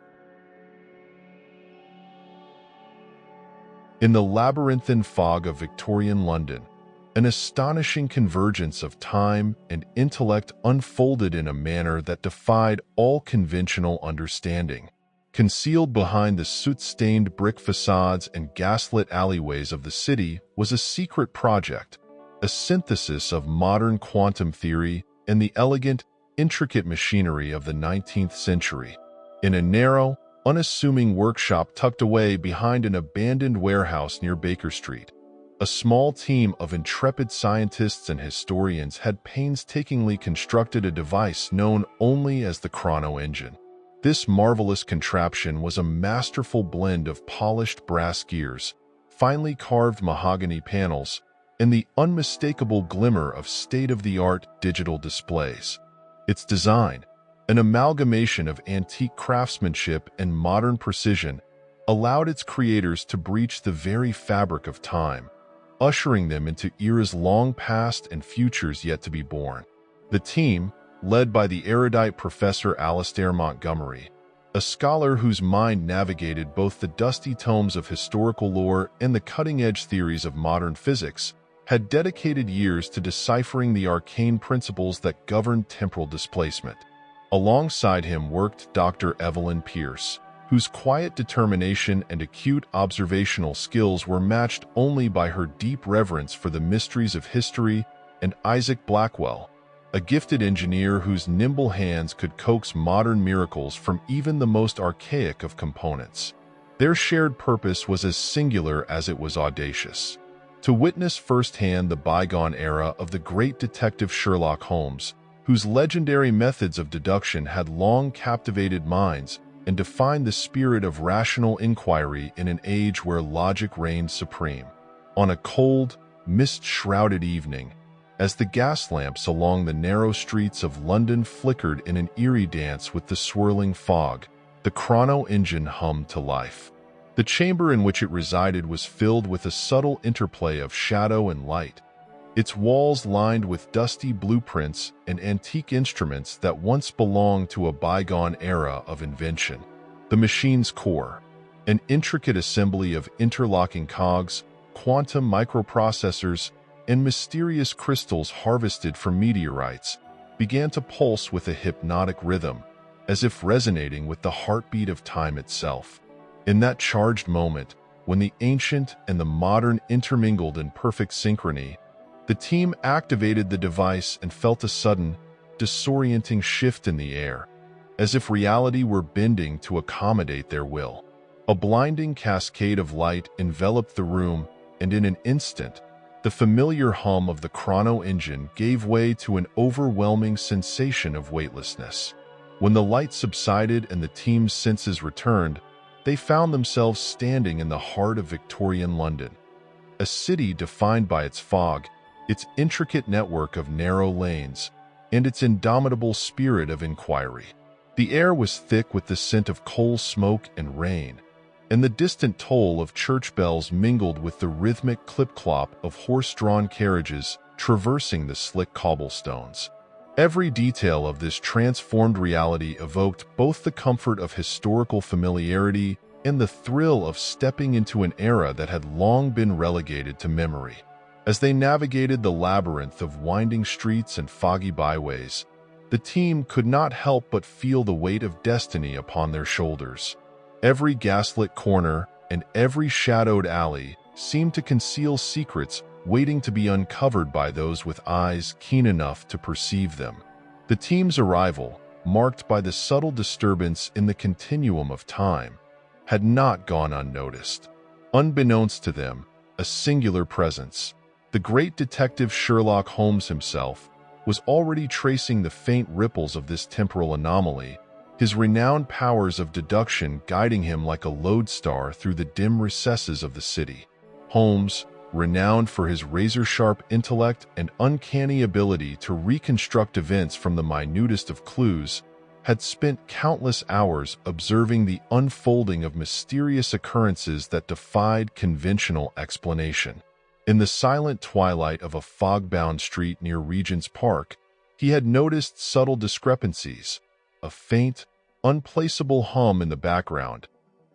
In the labyrinthine fog of Victorian London, an astonishing convergence of time and intellect unfolded in a manner that defied all conventional understanding. Concealed behind the soot-stained brick facades and gaslit alleyways of the city was a secret project, a synthesis of modern quantum theory and the elegant, intricate machinery of the 19th century. In a narrow, unassuming workshop tucked away behind an abandoned warehouse near Baker Street, a small team of intrepid scientists and historians had painstakingly constructed a device known only as the Chrono Engine. This marvelous contraption was a masterful blend of polished brass gears, finely carved mahogany panels, and the unmistakable glimmer of state-of-the-art digital displays. Its design, an amalgamation of antique craftsmanship and modern precision, allowed its creators to breach the very fabric of time, ushering them into eras long past and futures yet to be born. The team, led by the erudite Professor Alastair Montgomery, a scholar whose mind navigated both the dusty tomes of historical lore and the cutting-edge theories of modern physics, had dedicated years to deciphering the arcane principles that governed temporal displacement. Alongside him worked Dr. Evelyn Pierce, whose quiet determination and acute observational skills were matched only by her deep reverence for the mysteries of history, and Isaac Blackwell, a gifted engineer whose nimble hands could coax modern miracles from even the most archaic of components. Their shared purpose was as singular as it was audacious: to witness firsthand the bygone era of the great detective Sherlock Holmes, whose legendary methods of deduction had long captivated minds and defined the spirit of rational inquiry in an age where logic reigned supreme. On a cold, mist-shrouded evening, as the gas lamps along the narrow streets of London flickered in an eerie dance with the swirling fog, the chrono engine hummed to life. The chamber in which it resided was filled with a subtle interplay of shadow and light, its walls lined with dusty blueprints and antique instruments that once belonged to a bygone era of invention. The machine's core, an intricate assembly of interlocking cogs, quantum microprocessors, and mysterious crystals harvested from meteorites, began to pulse with a hypnotic rhythm, as if resonating with the heartbeat of time itself. In that charged moment, when the ancient and the modern intermingled in perfect synchrony, the team activated the device and felt a sudden, disorienting shift in the air, as if reality were bending to accommodate their will. A blinding cascade of light enveloped the room, and in an instant, the familiar hum of the chrono engine gave way to an overwhelming sensation of weightlessness. When the light subsided and the team's senses returned, they found themselves standing in the heart of Victorian London, a city defined by its fog, its intricate network of narrow lanes, and its indomitable spirit of inquiry. The air was thick with the scent of coal smoke and rain, and the distant toll of church bells mingled with the rhythmic clip-clop of horse-drawn carriages traversing the slick cobblestones. Every detail of this transformed reality evoked both the comfort of historical familiarity and the thrill of stepping into an era that had long been relegated to memory. As they navigated the labyrinth of winding streets and foggy byways, the team could not help but feel the weight of destiny upon their shoulders. Every gaslit corner and every shadowed alley seemed to conceal secrets waiting to be uncovered by those with eyes keen enough to perceive them. The team's arrival, marked by the subtle disturbance in the continuum of time, had not gone unnoticed. Unbeknownst to them, a singular presence, the great detective Sherlock Holmes himself, was already tracing the faint ripples of this temporal anomaly, his renowned powers of deduction guiding him like a lodestar through the dim recesses of the city. Holmes, renowned for his razor-sharp intellect and uncanny ability to reconstruct events from the minutest of clues, had spent countless hours observing the unfolding of mysterious occurrences that defied conventional explanation. In the silent twilight of a fog-bound street near Regent's Park, he had noticed subtle discrepancies, a faint, unplaceable hum in the background,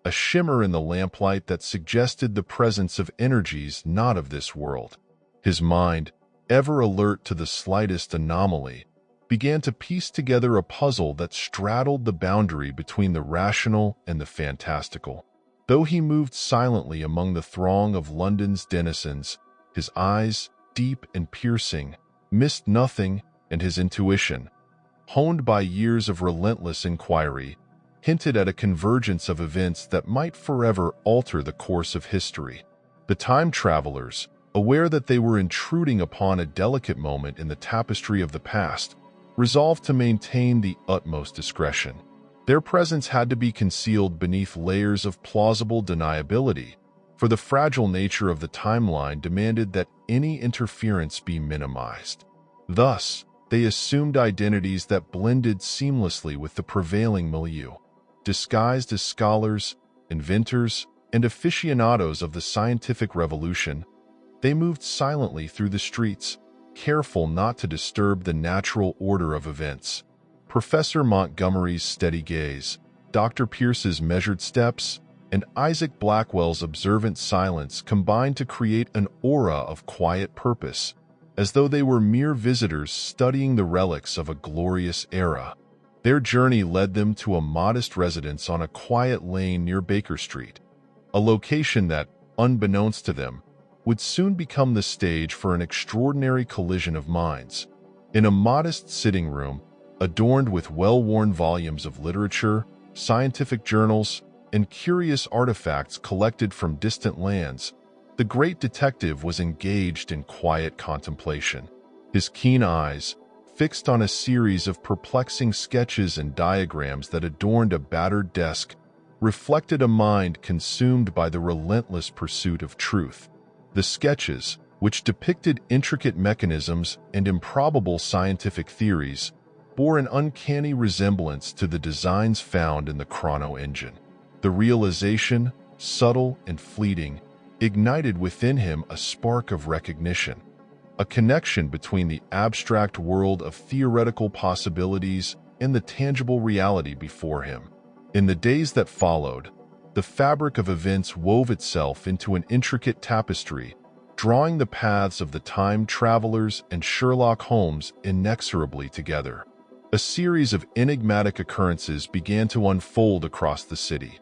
a shimmer in the lamplight that suggested the presence of energies not of this world. His mind, ever alert to the slightest anomaly, began to piece together a puzzle that straddled the boundary between the rational and the fantastical. Though he moved silently among the throng of London's denizens, his eyes, deep and piercing, missed nothing, and his intuition, honed by years of relentless inquiry, hinted at a convergence of events that might forever alter the course of history. The time travelers, aware that they were intruding upon a delicate moment in the tapestry of the past, resolved to maintain the utmost discretion. Their presence had to be concealed beneath layers of plausible deniability, for the fragile nature of the timeline demanded that any interference be minimized. Thus, they assumed identities that blended seamlessly with the prevailing milieu. Disguised as scholars, inventors, and aficionados of the scientific revolution, they moved silently through the streets, careful not to disturb the natural order of events. Professor Montgomery's steady gaze, Dr. Pierce's measured steps, and Isaac Blackwell's observant silence combined to create an aura of quiet purpose, as though they were mere visitors studying the relics of a glorious era. Their journey led them to a modest residence on a quiet lane near Baker Street, a location that, unbeknownst to them, would soon become the stage for an extraordinary collision of minds. In a modest sitting room, adorned with well-worn volumes of literature, scientific journals, and curious artifacts collected from distant lands, the great detective was engaged in quiet contemplation. His keen eyes, fixed on a series of perplexing sketches and diagrams that adorned a battered desk, reflected a mind consumed by the relentless pursuit of truth. The sketches, which depicted intricate mechanisms and improbable scientific theories, bore an uncanny resemblance to the designs found in the chrono engine. The realization, subtle and fleeting, ignited within him a spark of recognition, a connection between the abstract world of theoretical possibilities and the tangible reality before him. In the days that followed, the fabric of events wove itself into an intricate tapestry, drawing the paths of the time travelers and Sherlock Holmes inexorably together. A series of enigmatic occurrences began to unfold across the city.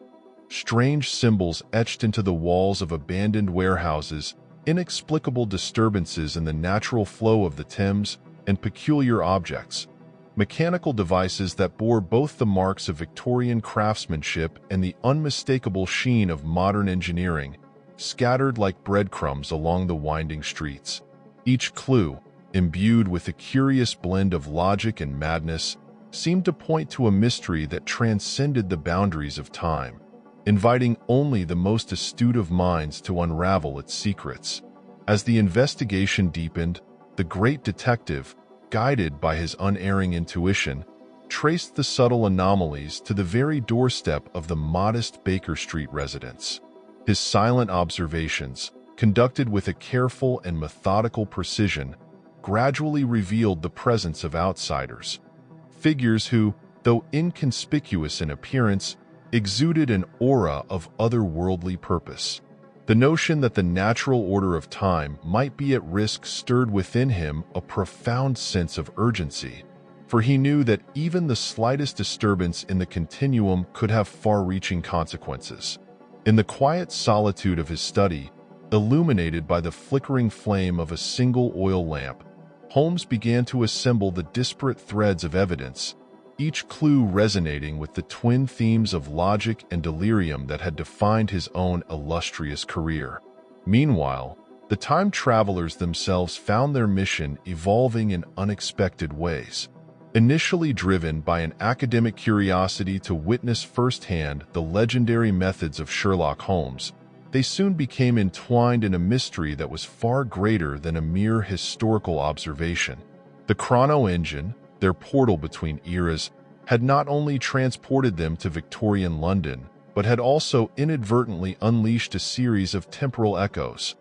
Strange symbols etched into the walls of abandoned warehouses, inexplicable disturbances in the natural flow of the Thames, and peculiar objects, mechanical devices that bore both the marks of Victorian craftsmanship and the unmistakable sheen of modern engineering, scattered like breadcrumbs along the winding streets. Each clue, imbued with a curious blend of logic and madness, seemed to point to a mystery that transcended the boundaries of time, inviting only the most astute of minds to unravel its secrets. As the investigation deepened, the great detective, guided by his unerring intuition, traced the subtle anomalies to the very doorstep of the modest Baker Street residence. His silent observations, conducted with a careful and methodical precision, gradually revealed the presence of outsiders, figures who, though inconspicuous in appearance, exuded an aura of otherworldly purpose. The notion that the natural order of time might be at risk stirred within him a profound sense of urgency, for he knew that even the slightest disturbance in the continuum could have far-reaching consequences. In the quiet solitude of his study, illuminated by the flickering flame of a single oil lamp, Holmes began to assemble the disparate threads of evidence, each clue resonating with the twin themes of logic and delirium that had defined his own illustrious career. Meanwhile, the time travelers themselves found their mission evolving in unexpected ways. Initially driven by an academic curiosity to witness firsthand the legendary methods of Sherlock Holmes, they soon became entwined in a mystery that was far greater than a mere historical observation. The chrono engine, their portal between eras, had not only transported them to Victorian London, but had also inadvertently unleashed a series of temporal echoes,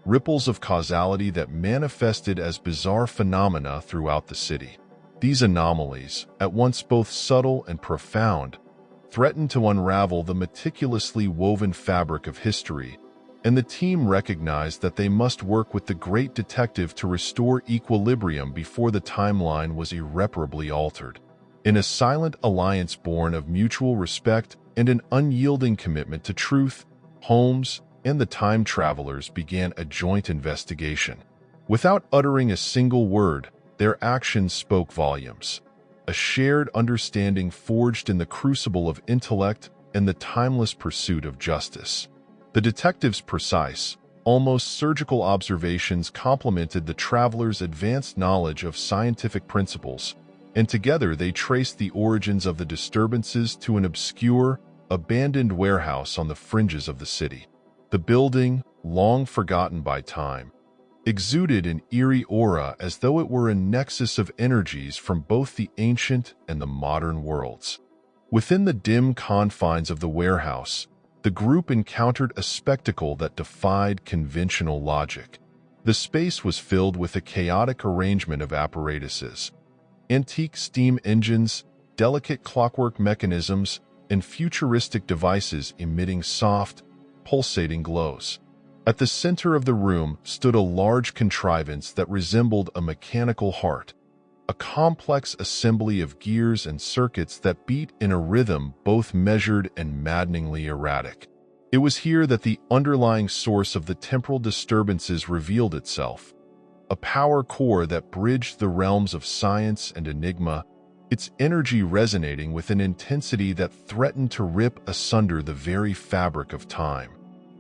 ripples of causality that manifested as bizarre phenomena throughout the city. These anomalies, at once both subtle and profound, threatened to unravel the meticulously woven fabric of history, and the team recognized that they must work with the great detective to restore equilibrium before the timeline was irreparably altered. In a silent alliance born of mutual respect and an unyielding commitment to truth, Holmes and the time travelers began a joint investigation. Without uttering a single word, their actions spoke volumes. A shared understanding forged in the crucible of intellect and the timeless pursuit of justice. The detective's precise, almost surgical observations complemented the traveler's advanced knowledge of scientific principles, and together they traced the origins of the disturbances to an obscure, abandoned warehouse on the fringes of the city. The building, long forgotten by time, exuded an eerie aura as though it were a nexus of energies from both the ancient and the modern worlds. Within the dim confines of the warehouse, the group encountered a spectacle that defied conventional logic. The space was filled with a chaotic arrangement of apparatuses, antique steam engines, delicate clockwork mechanisms, and futuristic devices emitting soft, pulsating glows. At the center of the room stood a large contrivance that resembled a mechanical heart, a complex assembly of gears and circuits that beat in a rhythm both measured and maddeningly erratic. It was here that the underlying source of the temporal disturbances revealed itself, a power core that bridged the realms of science and enigma, its energy resonating with an intensity that threatened to rip asunder the very fabric of time.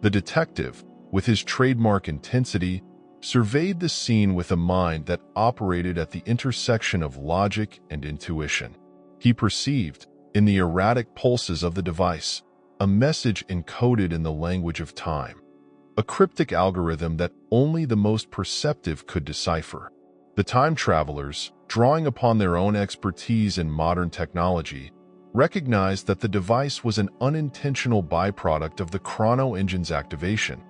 The detective, with his trademark intensity, surveyed the scene with a mind that operated at the intersection of logic and intuition. He perceived, in the erratic pulses of the device, a message encoded in the language of time, a cryptic algorithm that only the most perceptive could decipher. The time travelers, drawing upon their own expertise in modern technology, recognized that the device was an unintentional byproduct of the chrono engine's activation,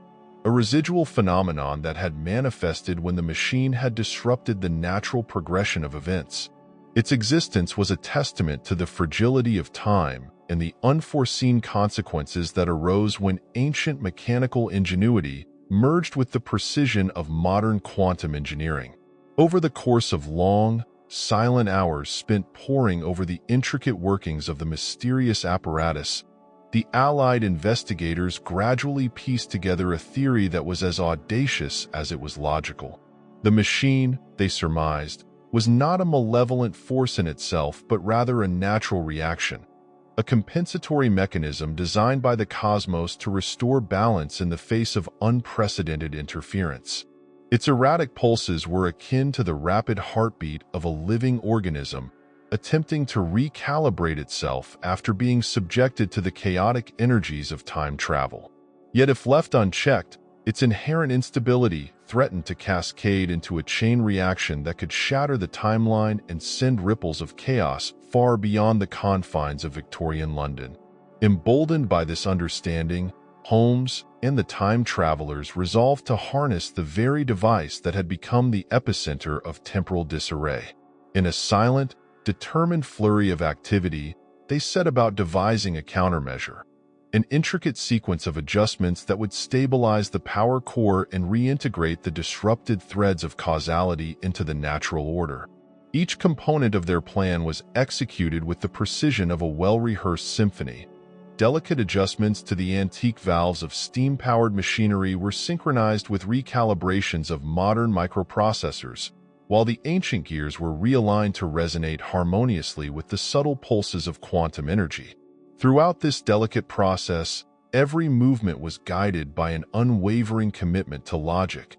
a residual phenomenon that had manifested when the machine had disrupted the natural progression of events. Its existence was a testament to the fragility of time and the unforeseen consequences that arose when ancient mechanical ingenuity merged with the precision of modern quantum engineering. Over the course of long, silent hours spent poring over the intricate workings of the mysterious apparatus, the Allied investigators gradually pieced together a theory that was as audacious as it was logical. The machine, they surmised, was not a malevolent force in itself, but rather a natural reaction, a compensatory mechanism designed by the cosmos to restore balance in the face of unprecedented interference. Its erratic pulses were akin to the rapid heartbeat of a living organism, attempting to recalibrate itself after being subjected to the chaotic energies of time travel. Yet if left unchecked, its inherent instability threatened to cascade into a chain reaction that could shatter the timeline and send ripples of chaos far beyond the confines of Victorian London. Emboldened by this understanding, Holmes and the time travelers resolved to harness the very device that had become the epicenter of temporal disarray. In a silent, determined flurry of activity, they set about devising a countermeasure, an intricate sequence of adjustments that would stabilize the power core and reintegrate the disrupted threads of causality into the natural order. Each component of their plan was executed with the precision of a well-rehearsed symphony. Delicate adjustments to the antique valves of steam-powered machinery were synchronized with recalibrations of modern microprocessors, while the ancient gears were realigned to resonate harmoniously with the subtle pulses of quantum energy. Throughout this delicate process, every movement was guided by an unwavering commitment to logic,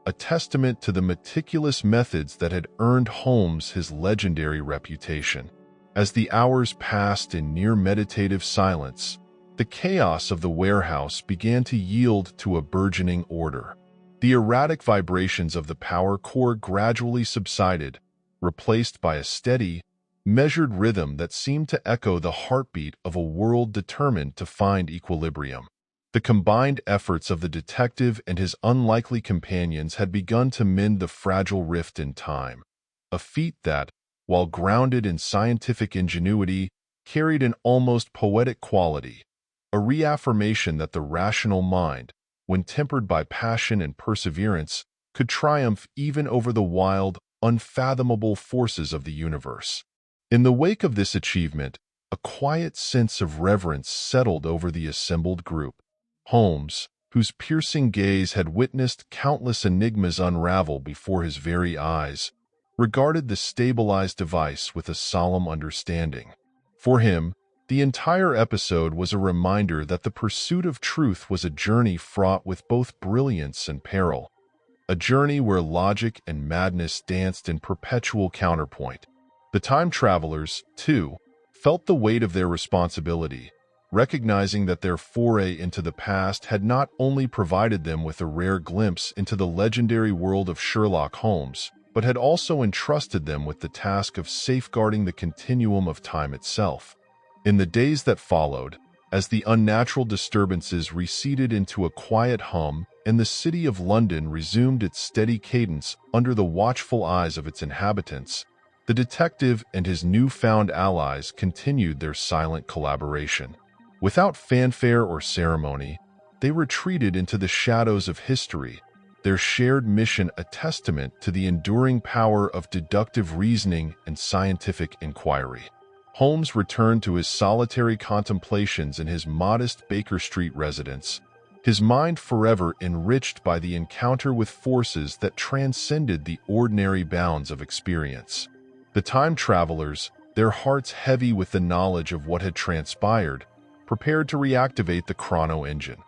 a testament to the meticulous methods that had earned Holmes his legendary reputation. As the hours passed in near meditative silence, the chaos of the warehouse began to yield to a burgeoning order. The erratic vibrations of the power core gradually subsided, replaced by a steady, measured rhythm that seemed to echo the heartbeat of a world determined to find equilibrium. The combined efforts of the detective and his unlikely companions had begun to mend the fragile rift in time, a feat that, while grounded in scientific ingenuity, carried an almost poetic quality, a reaffirmation that the rational mind, when tempered by passion and perseverance, could triumph even over the wild, unfathomable forces of the universe. In the wake of this achievement, a quiet sense of reverence settled over the assembled group. Holmes, whose piercing gaze had witnessed countless enigmas unravel before his very eyes, regarded the stabilized device with a solemn understanding. For him, the entire episode was a reminder that the pursuit of truth was a journey fraught with both brilliance and peril, a journey where logic and madness danced in perpetual counterpoint. The time travelers, too, felt the weight of their responsibility, recognizing that their foray into the past had not only provided them with a rare glimpse into the legendary world of Sherlock Holmes, but had also entrusted them with the task of safeguarding the continuum of time itself. In the days that followed, As the unnatural disturbances receded into a quiet hum and the city of London resumed its steady cadence under the watchful eyes of its inhabitants, the detective and his newfound allies continued their silent collaboration. Without fanfare or ceremony, they retreated into the shadows of history, their shared mission a testament to the enduring power of deductive reasoning and scientific inquiry. Holmes returned to his solitary contemplations in his modest Baker Street residence, his mind forever enriched by the encounter with forces that transcended the ordinary bounds of experience. The time travelers, their hearts heavy with the knowledge of what had transpired, prepared to reactivate the chrono engine.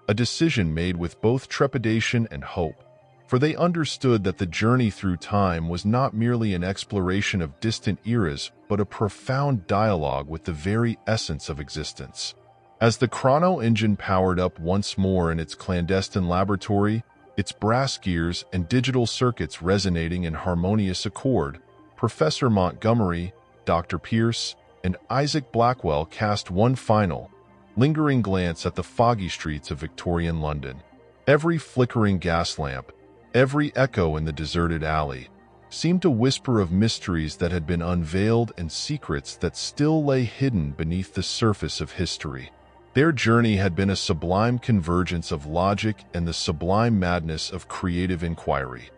A decision made with both trepidation and hope, for they understood that the journey through time was not merely an exploration of distant eras but a profound dialogue with the very essence of existence. As the chrono engine powered up once more in its clandestine laboratory, its brass gears and digital circuits resonating in harmonious accord, Professor Montgomery, Dr. Pierce, and Isaac Blackwell cast one final, lingering glance at the foggy streets of Victorian London. Every flickering gas lamp, every echo in the deserted alley, seemed to whisper of mysteries that had been unveiled and secrets that still lay hidden beneath the surface of history. Their journey had been a sublime convergence of logic and the sublime madness of creative inquiry.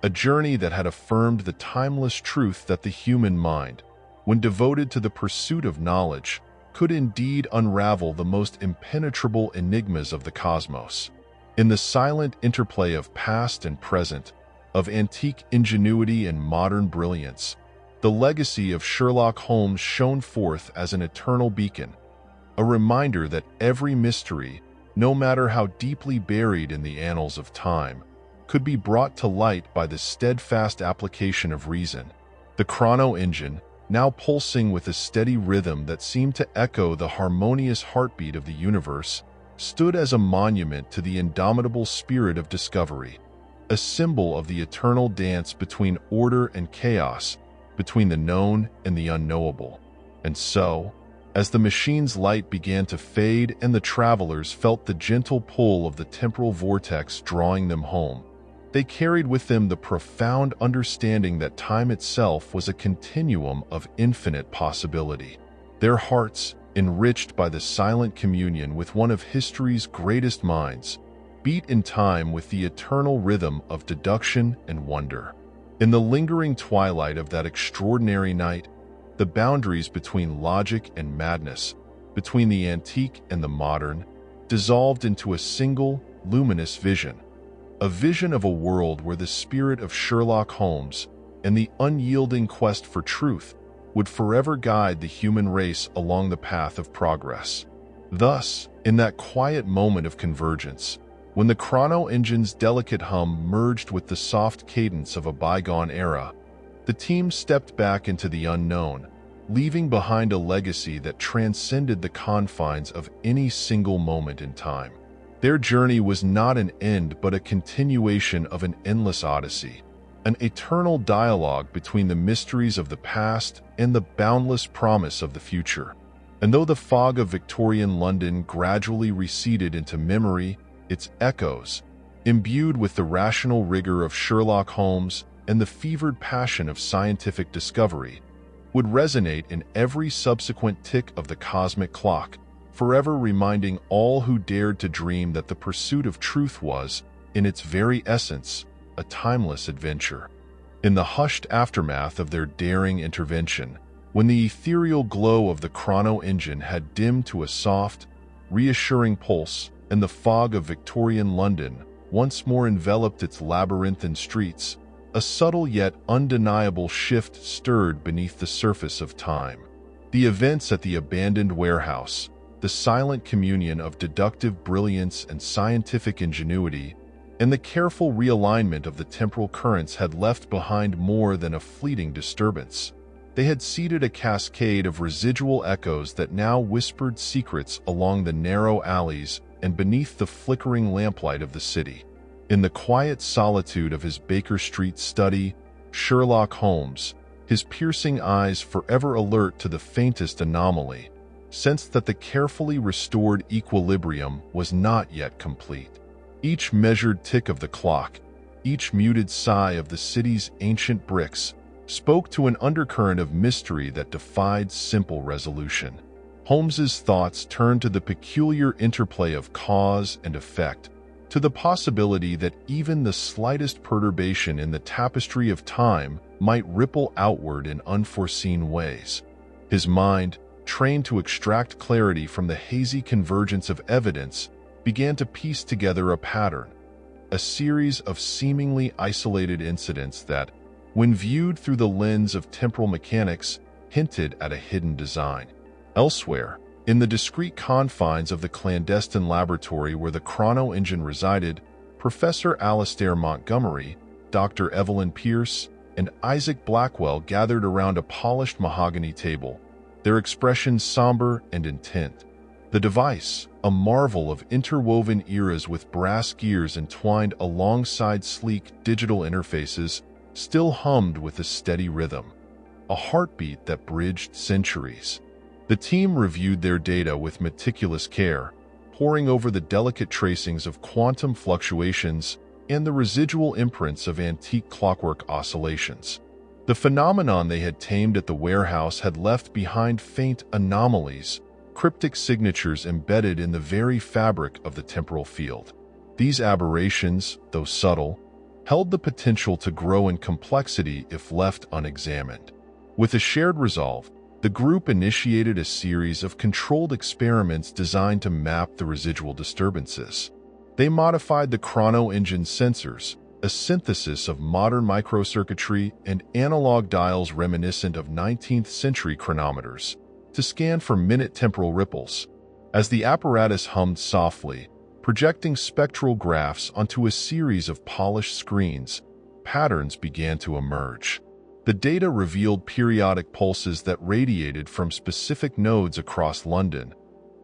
A journey that had affirmed the timeless truth that the human mind, when devoted to the pursuit of knowledge, could indeed unravel the most impenetrable enigmas of the cosmos. In the silent interplay of past and present, of antique ingenuity and modern brilliance, the legacy of Sherlock Holmes shone forth as an eternal beacon, a reminder that every mystery, no matter how deeply buried in the annals of time, could be brought to light by the steadfast application of reason. The chrono engine, now pulsing with a steady rhythm that seemed to echo the harmonious heartbeat of the universe, stood as a monument to the indomitable spirit of discovery, a symbol of the eternal dance between order and chaos, between the known and the unknowable. And so, as the machine's light began to fade and the travelers felt the gentle pull of the temporal vortex drawing them home, they carried with them the profound understanding that time itself was a continuum of infinite possibility. Their hearts, enriched by the silent communion with one of history's greatest minds, beat in time with the eternal rhythm of deduction and wonder. In the lingering twilight of that extraordinary night, the boundaries between logic and madness, between the antique and the modern, dissolved into a single, luminous vision. A vision of a world where the spirit of Sherlock Holmes and the unyielding quest for truth would forever guide the human race along the path of progress. Thus, in that quiet moment of convergence, when the chrono engine's delicate hum merged with the soft cadence of a bygone era, the team stepped back into the unknown, leaving behind a legacy that transcended the confines of any single moment in time. Their journey was not an end but a continuation of an endless odyssey, an eternal dialogue between the mysteries of the past and the boundless promise of the future. And though the fog of Victorian London gradually receded into memory, its echoes, imbued with the rational rigor of Sherlock Holmes and the fevered passion of scientific discovery, would resonate in every subsequent tick of the cosmic clock, forever reminding all who dared to dream that the pursuit of truth was, in its very essence, a timeless adventure. In the hushed aftermath of their daring intervention, when the ethereal glow of the chrono engine had dimmed to a soft, reassuring pulse, and the fog of Victorian London once more enveloped its labyrinthine streets, a subtle yet undeniable shift stirred beneath the surface of time. The events at the abandoned warehouse, the silent communion of deductive brilliance and scientific ingenuity, and the careful realignment of the temporal currents had left behind more than a fleeting disturbance. They had seeded a cascade of residual echoes that now whispered secrets along the narrow alleys and beneath the flickering lamplight of the city. In the quiet solitude of his Baker Street study, Sherlock Holmes, his piercing eyes forever alert to the faintest anomaly, sensed that the carefully restored equilibrium was not yet complete. Each measured tick of the clock, each muted sigh of the city's ancient bricks, spoke to an undercurrent of mystery that defied simple resolution. Holmes's thoughts turned to the peculiar interplay of cause and effect, to the possibility that even the slightest perturbation in the tapestry of time might ripple outward in unforeseen ways. His mind, trained to extract clarity from the hazy convergence of evidence, began to piece together a pattern, a series of seemingly isolated incidents that, when viewed through the lens of temporal mechanics, hinted at a hidden design. Elsewhere, in the discreet confines of the clandestine laboratory where the chrono engine resided, Professor Alastair Montgomery, Dr. Evelyn Pierce, and Isaac Blackwell gathered around a polished mahogany table, their expressions somber and intent. The device, a marvel of interwoven eras with brass gears entwined alongside sleek digital interfaces, still hummed with a steady rhythm, a heartbeat that bridged centuries. The team reviewed their data with meticulous care, poring over the delicate tracings of quantum fluctuations and the residual imprints of antique clockwork oscillations. The phenomenon they had tamed at the warehouse had left behind faint anomalies, cryptic signatures embedded in the very fabric of the temporal field. These aberrations, though subtle, held the potential to grow in complexity if left unexamined. With a shared resolve, the group initiated a series of controlled experiments designed to map the residual disturbances. They modified the chrono engine sensors, a synthesis of modern microcircuitry and analog dials reminiscent of 19th-century chronometers, to scan for minute temporal ripples. As the apparatus hummed softly, projecting spectral graphs onto a series of polished screens, patterns began to emerge. The data revealed periodic pulses that radiated from specific nodes across London,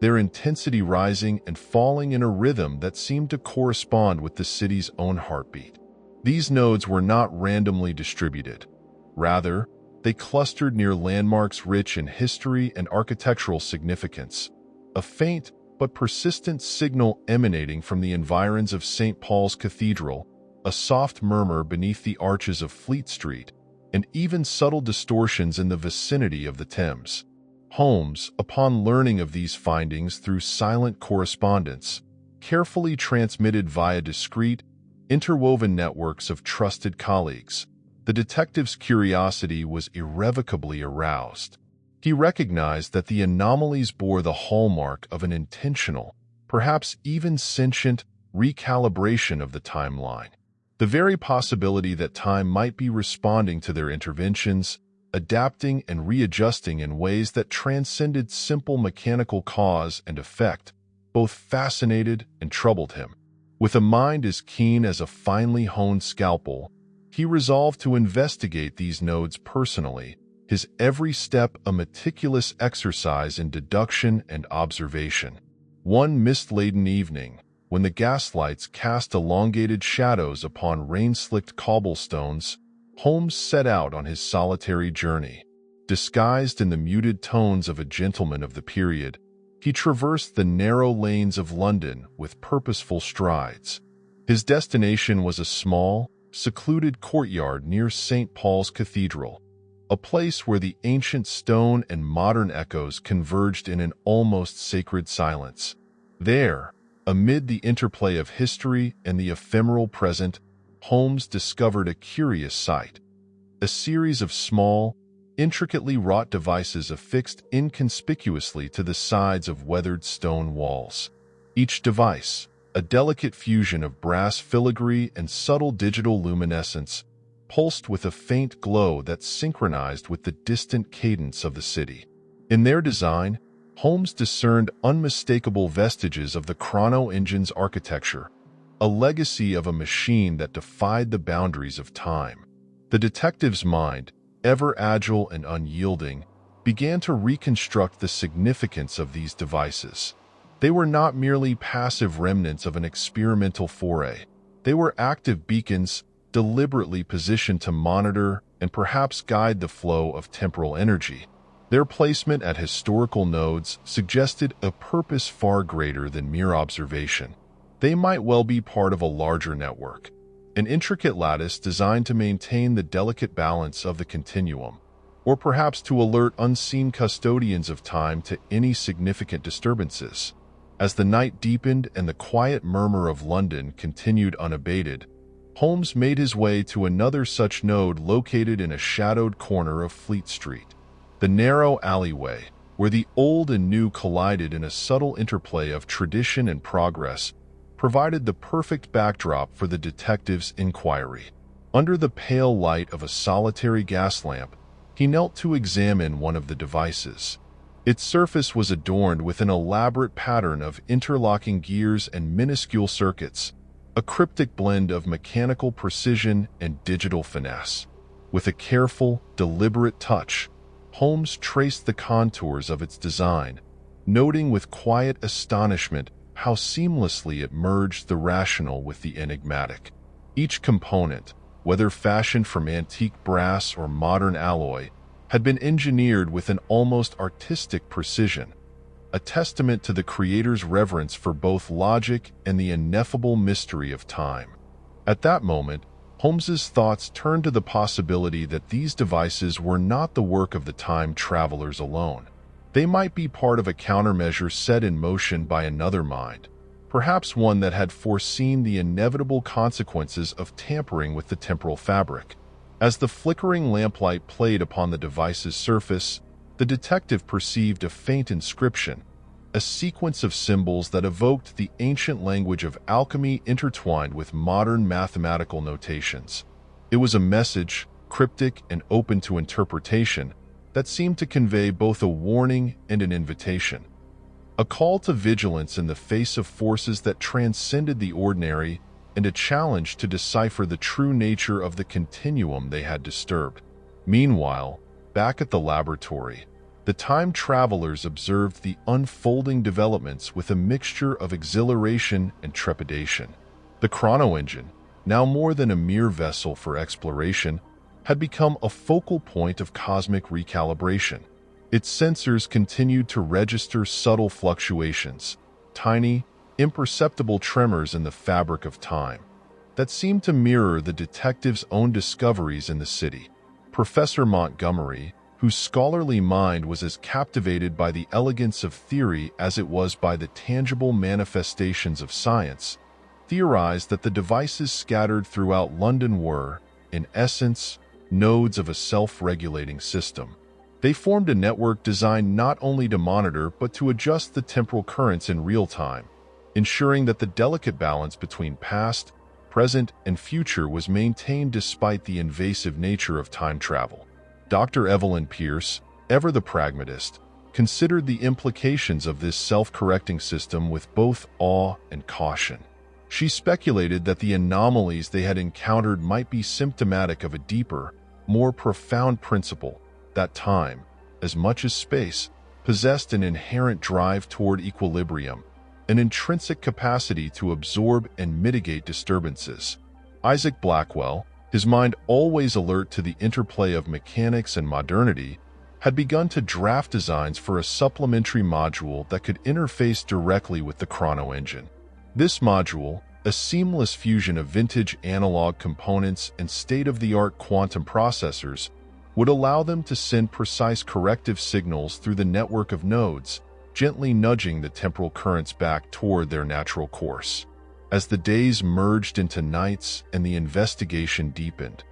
their intensity rising and falling in a rhythm that seemed to correspond with the city's own heartbeat. These nodes were not randomly distributed. Rather, they clustered near landmarks rich in history and architectural significance, a faint but persistent signal emanating from the environs of St. Paul's Cathedral, a soft murmur beneath the arches of Fleet Street, and even subtle distortions in the vicinity of the Thames. Holmes, upon learning of these findings through silent correspondence, carefully transmitted via discrete, interwoven networks of trusted colleagues, the detective's curiosity was irrevocably aroused. He recognized that the anomalies bore the hallmark of an intentional, perhaps even sentient, recalibration of the timeline. The very possibility that time might be responding to their interventions, adapting and readjusting in ways that transcended simple mechanical cause and effect, both fascinated and troubled him. With a mind as keen as a finely honed scalpel, he resolved to investigate these nodes personally, his every step a meticulous exercise in deduction and observation. One mist-laden evening, when the gaslights cast elongated shadows upon rain-slicked cobblestones, Holmes set out on his solitary journey. Disguised in the muted tones of a gentleman of the period, he traversed the narrow lanes of London with purposeful strides. His destination was a small, secluded courtyard near St. Paul's Cathedral, a place where the ancient stone and modern echoes converged in an almost sacred silence. There, amid the interplay of history and the ephemeral present, Holmes discovered a curious sight. A series of small, intricately wrought devices affixed inconspicuously to the sides of weathered stone walls. Each device, a delicate fusion of brass filigree and subtle digital luminescence, pulsed with a faint glow that synchronized with the distant cadence of the city. In their design, Holmes discerned unmistakable vestiges of the chrono engine's architecture, a legacy of a machine that defied the boundaries of time. The detective's mind, ever agile and unyielding, began to reconstruct the significance of these devices. They were not merely passive remnants of an experimental foray. They were active beacons, deliberately positioned to monitor and perhaps guide the flow of temporal energy. Their placement at historical nodes suggested a purpose far greater than mere observation. They might well be part of a larger network, an intricate lattice designed to maintain the delicate balance of the continuum, or perhaps to alert unseen custodians of time to any significant disturbances. As the night deepened and the quiet murmur of London continued unabated, Holmes made his way to another such node located in a shadowed corner of Fleet Street. The narrow alleyway, where the old and new collided in a subtle interplay of tradition and progress, provided the perfect backdrop for the detective's inquiry. Under the pale light of a solitary gas lamp, he knelt to examine one of the devices. Its surface was adorned with an elaborate pattern of interlocking gears and minuscule circuits, a cryptic blend of mechanical precision and digital finesse. With a careful, deliberate touch, Holmes traced the contours of its design, noting with quiet astonishment how seamlessly it merged the rational with the enigmatic. Each component, whether fashioned from antique brass or modern alloy, had been engineered with an almost artistic precision, a testament to the creator's reverence for both logic and the ineffable mystery of time. At that moment, Holmes's thoughts turned to the possibility that these devices were not the work of the time travelers alone. They might be part of a countermeasure set in motion by another mind, perhaps one that had foreseen the inevitable consequences of tampering with the temporal fabric. As the flickering lamplight played upon the device's surface, the detective perceived a faint inscription, a sequence of symbols that evoked the ancient language of alchemy intertwined with modern mathematical notations. It was a message, cryptic and open to interpretation, that seemed to convey both a warning and an invitation. A call to vigilance in the face of forces that transcended the ordinary, and a challenge to decipher the true nature of the continuum they had disturbed. Meanwhile, back at the laboratory, the time travelers observed the unfolding developments with a mixture of exhilaration and trepidation. The chrono-engine, now more than a mere vessel for exploration, had become a focal point of cosmic recalibration. Its sensors continued to register subtle fluctuations, tiny, imperceptible tremors in the fabric of time, that seemed to mirror the detective's own discoveries in the city. Professor Montgomery, whose scholarly mind was as captivated by the elegance of theory as it was by the tangible manifestations of science, theorized that the devices scattered throughout London were, in essence, nodes of a self-regulating system. They formed a network designed not only to monitor but to adjust the temporal currents in real time, ensuring that the delicate balance between past, present, and future was maintained despite the invasive nature of time travel. Dr. Evelyn Pierce, ever the pragmatist, considered the implications of this self-correcting system with both awe and caution. She speculated that the anomalies they had encountered might be symptomatic of a deeper, more profound principle, that time, as much as space, possessed an inherent drive toward equilibrium, an intrinsic capacity to absorb and mitigate disturbances. Isaac Blackwell, his mind always alert to the interplay of mechanics and modernity, had begun to draft designs for a supplementary module that could interface directly with the chrono-engine. This module, a seamless fusion of vintage analog components and state-of-the-art quantum processors, would allow them to send precise corrective signals through the network of nodes, gently nudging the temporal currents back toward their natural course. As the days merged into nights and the investigation deepened,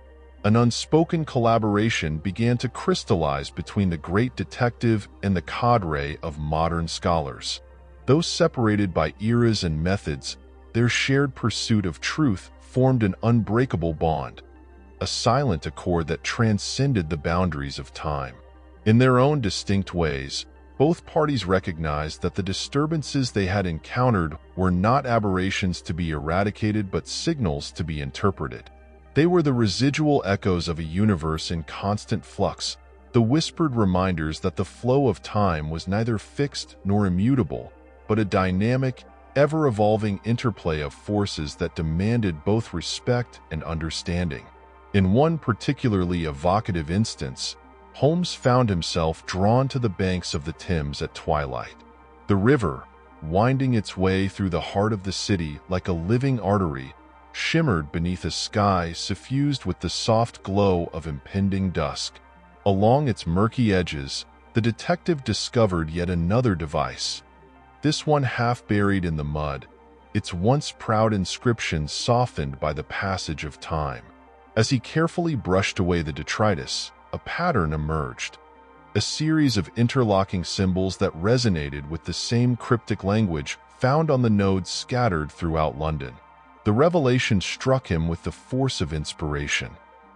an unspoken collaboration began to crystallize between the great detective and the cadre of modern scholars. Though separated by eras and methods, their shared pursuit of truth formed an unbreakable bond, a silent accord that transcended the boundaries of time. In their own distinct ways, both parties recognized that the disturbances they had encountered were not aberrations to be eradicated but signals to be interpreted. They were the residual echoes of a universe in constant flux, the whispered reminders that the flow of time was neither fixed nor immutable, but a dynamic, ever-evolving interplay of forces that demanded both respect and understanding. In one particularly evocative instance, Holmes found himself drawn to the banks of the Thames at twilight. The river, winding its way through the heart of the city like a living artery, shimmered beneath a sky suffused with the soft glow of impending dusk. Along its murky edges, the detective discovered yet another device, this one half buried in the mud, its once proud inscription softened by the passage of time. As he carefully brushed away the detritus, a pattern emerged, a series of interlocking symbols that resonated with the same cryptic language found on the nodes scattered throughout London. The revelation struck him with the force of inspiration.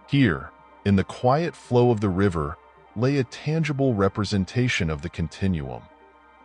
Here, in the quiet flow of the river, lay a tangible representation of the continuum,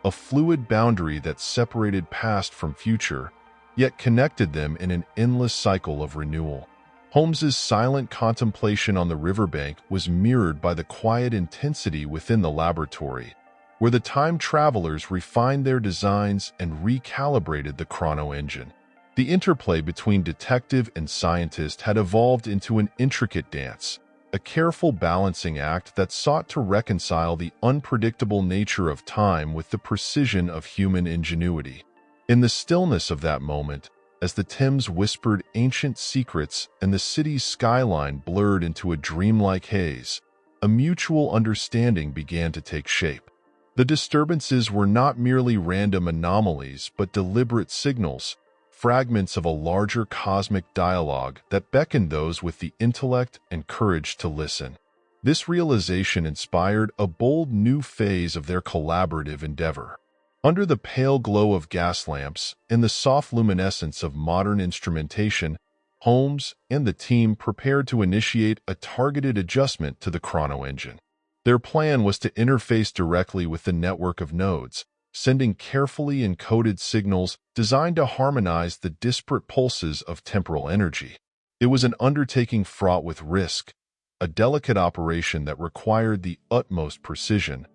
a fluid boundary that separated past from future, yet connected them in an endless cycle of renewal. Holmes's silent contemplation on the riverbank was mirrored by the quiet intensity within the laboratory, where the time travelers refined their designs and recalibrated the chrono engine. The interplay between detective and scientist had evolved into an intricate dance, a careful balancing act that sought to reconcile the unpredictable nature of time with the precision of human ingenuity. In the stillness of that moment, as the Thames whispered ancient secrets and the city's skyline blurred into a dreamlike haze, a mutual understanding began to take shape. The disturbances were not merely random anomalies but deliberate signals, fragments of a larger cosmic dialogue that beckoned those with the intellect and courage to listen. This realization inspired a bold new phase of their collaborative endeavor. Under the pale glow of gas lamps and the soft luminescence of modern instrumentation, Holmes and the team prepared to initiate a targeted adjustment to the chrono engine. Their plan was to interface directly with the network of nodes, sending carefully encoded signals designed to harmonize the disparate pulses of temporal energy. It was an undertaking fraught with risk, a delicate operation that required the utmost precision,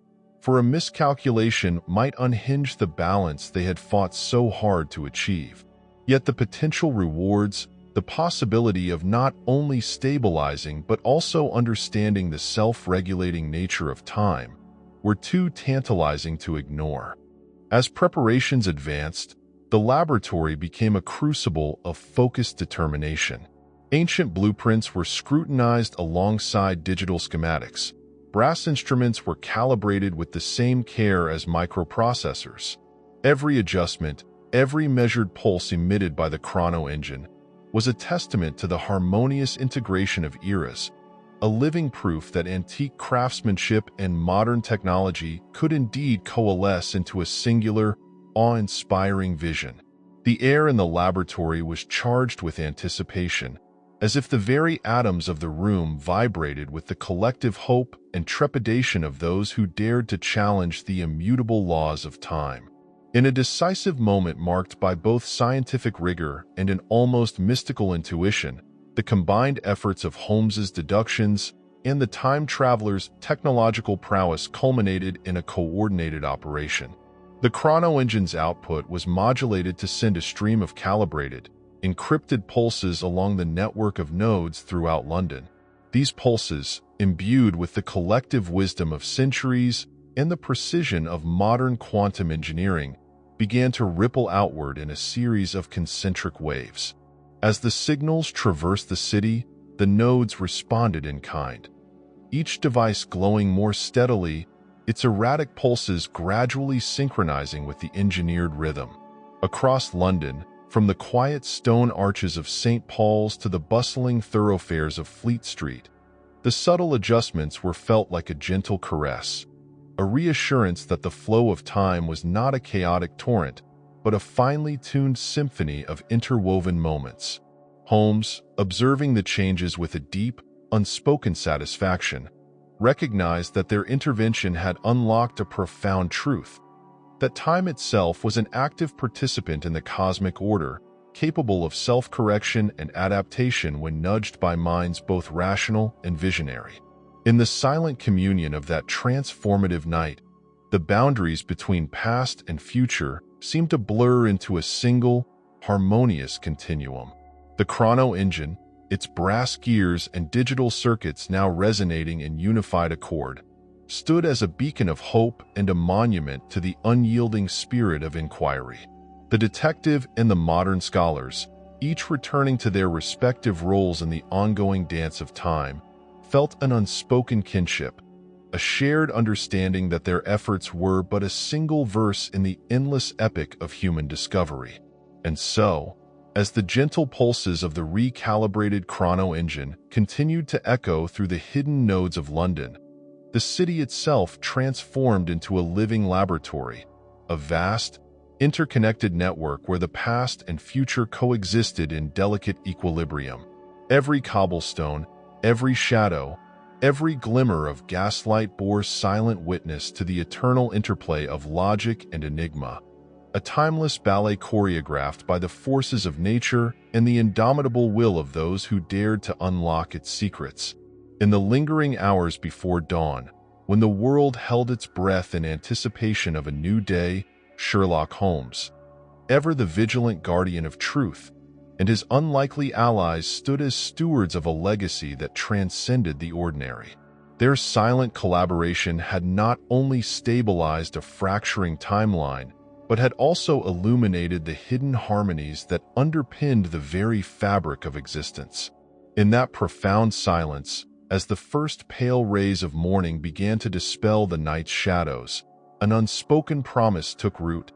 for a miscalculation might unhinge the balance they had fought so hard to achieve. Yet the potential rewards, the possibility of not only stabilizing but also understanding the self-regulating nature of time, were too tantalizing to ignore. As preparations advanced, the laboratory became a crucible of focused determination. Ancient blueprints were scrutinized alongside digital schematics. Brass instruments were calibrated with the same care as microprocessors. Every adjustment, every measured pulse emitted by the chrono engine, was a testament to the harmonious integration of eras, a living proof that antique craftsmanship and modern technology could indeed coalesce into a singular, awe-inspiring vision. The air in the laboratory was charged with anticipation, as if the very atoms of the room vibrated with the collective hope and trepidation of those who dared to challenge the immutable laws of time. In a decisive moment marked by both scientific rigor and an almost mystical intuition, the combined efforts of Holmes's deductions and the time traveler's technological prowess culminated in a coordinated operation. The chrono engine's output was modulated to send a stream of calibrated, encrypted pulses along the network of nodes throughout London. These pulses, imbued with the collective wisdom of centuries and the precision of modern quantum engineering, began to ripple outward in a series of concentric waves. As the signals traversed the city, the nodes responded in kind, each device glowing more steadily, its erratic pulses gradually synchronizing with the engineered rhythm. Across London, from the quiet stone arches of St. Paul's to the bustling thoroughfares of Fleet Street, the subtle adjustments were felt like a gentle caress, a reassurance that the flow of time was not a chaotic torrent, but a finely tuned symphony of interwoven moments. Holmes, observing the changes with a deep, unspoken satisfaction, recognized that their intervention had unlocked a profound truth, that time itself was an active participant in the cosmic order, capable of self-correction and adaptation when nudged by minds both rational and visionary. In the silent communion of that transformative night, the boundaries between past and future seemed to blur into a single, harmonious continuum. The chrono engine, its brass gears and digital circuits now resonating in unified accord, stood as a beacon of hope and a monument to the unyielding spirit of inquiry. The detective and the modern scholars, each returning to their respective roles in the ongoing dance of time, felt an unspoken kinship, a shared understanding that their efforts were but a single verse in the endless epic of human discovery. And so, as the gentle pulses of the recalibrated chrono engine continued to echo through the hidden nodes of London, the city itself transformed into a living laboratory, a vast, interconnected network where the past and future coexisted in delicate equilibrium. Every cobblestone, every shadow, every glimmer of gaslight bore silent witness to the eternal interplay of logic and enigma, a timeless ballet choreographed by the forces of nature and the indomitable will of those who dared to unlock its secrets. In the lingering hours before dawn, when the world held its breath in anticipation of a new day, Sherlock Holmes, ever the vigilant guardian of truth, and his unlikely allies stood as stewards of a legacy that transcended the ordinary. Their silent collaboration had not only stabilized a fracturing timeline, but had also illuminated the hidden harmonies that underpinned the very fabric of existence. In that profound silence, as the first pale rays of morning began to dispel the night's shadows, an unspoken promise took root,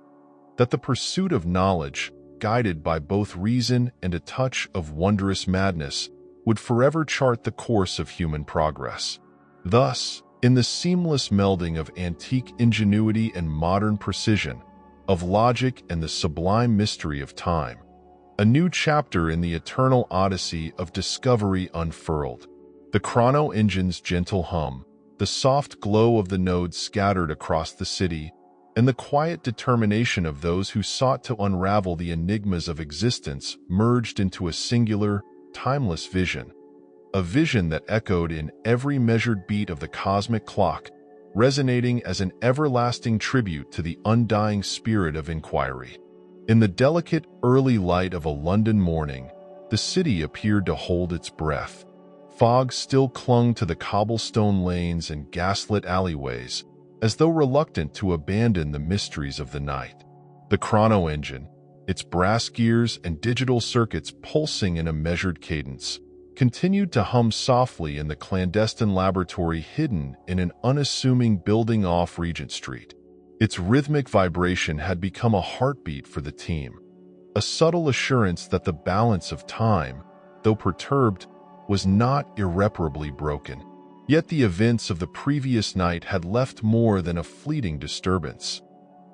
that the pursuit of knowledge, guided by both reason and a touch of wondrous madness, would forever chart the course of human progress. Thus, in the seamless melding of antique ingenuity and modern precision, of logic and the sublime mystery of time, a new chapter in the eternal odyssey of discovery unfurled. The chrono engine's gentle hum, the soft glow of the nodes scattered across the city, and the quiet determination of those who sought to unravel the enigmas of existence merged into a singular, timeless vision. A vision that echoed in every measured beat of the cosmic clock, resonating as an everlasting tribute to the undying spirit of inquiry. In the delicate, early light of a London morning, the city appeared to hold its breath. Fog still clung to the cobblestone lanes and gaslit alleyways, as though reluctant to abandon the mysteries of the night. The chrono engine, its brass gears and digital circuits pulsing in a measured cadence, continued to hum softly in the clandestine laboratory hidden in an unassuming building off Regent Street. Its rhythmic vibration had become a heartbeat for the team, a subtle assurance that the balance of time, though perturbed, was not irreparably broken. Yet the events of the previous night had left more than a fleeting disturbance.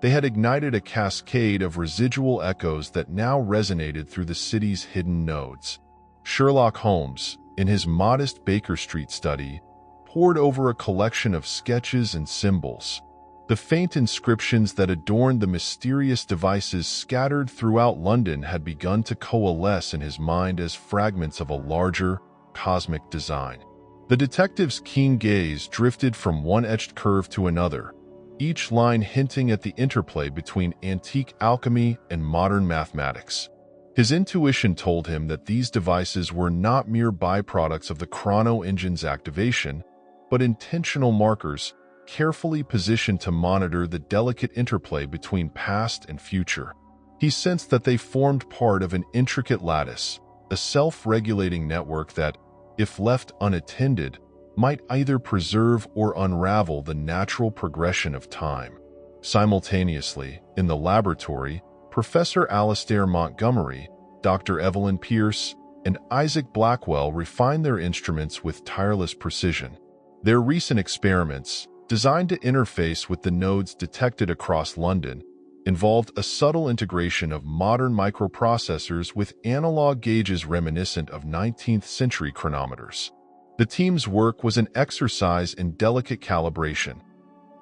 They had ignited a cascade of residual echoes that now resonated through the city's hidden nodes. Sherlock Holmes, in his modest Baker Street study, pored over a collection of sketches and symbols. The faint inscriptions that adorned the mysterious devices scattered throughout London had begun to coalesce in his mind as fragments of a larger, cosmic design. The detective's keen gaze drifted from one etched curve to another, each line hinting at the interplay between antique alchemy and modern mathematics. His intuition told him that these devices were not mere byproducts of the chrono engine's activation, but intentional markers, carefully positioned to monitor the delicate interplay between past and future. He sensed that they formed part of an intricate lattice, a self-regulating network that, if left unattended, might either preserve or unravel the natural progression of time. Simultaneously, in the laboratory, Professor Alastair Montgomery, Dr. Evelyn Pierce, and Isaac Blackwell refined their instruments with tireless precision. Their recent experiments, designed to interface with the nodes detected across London, involved a subtle integration of modern microprocessors with analog gauges reminiscent of 19th-century chronometers. The team's work was an exercise in delicate calibration.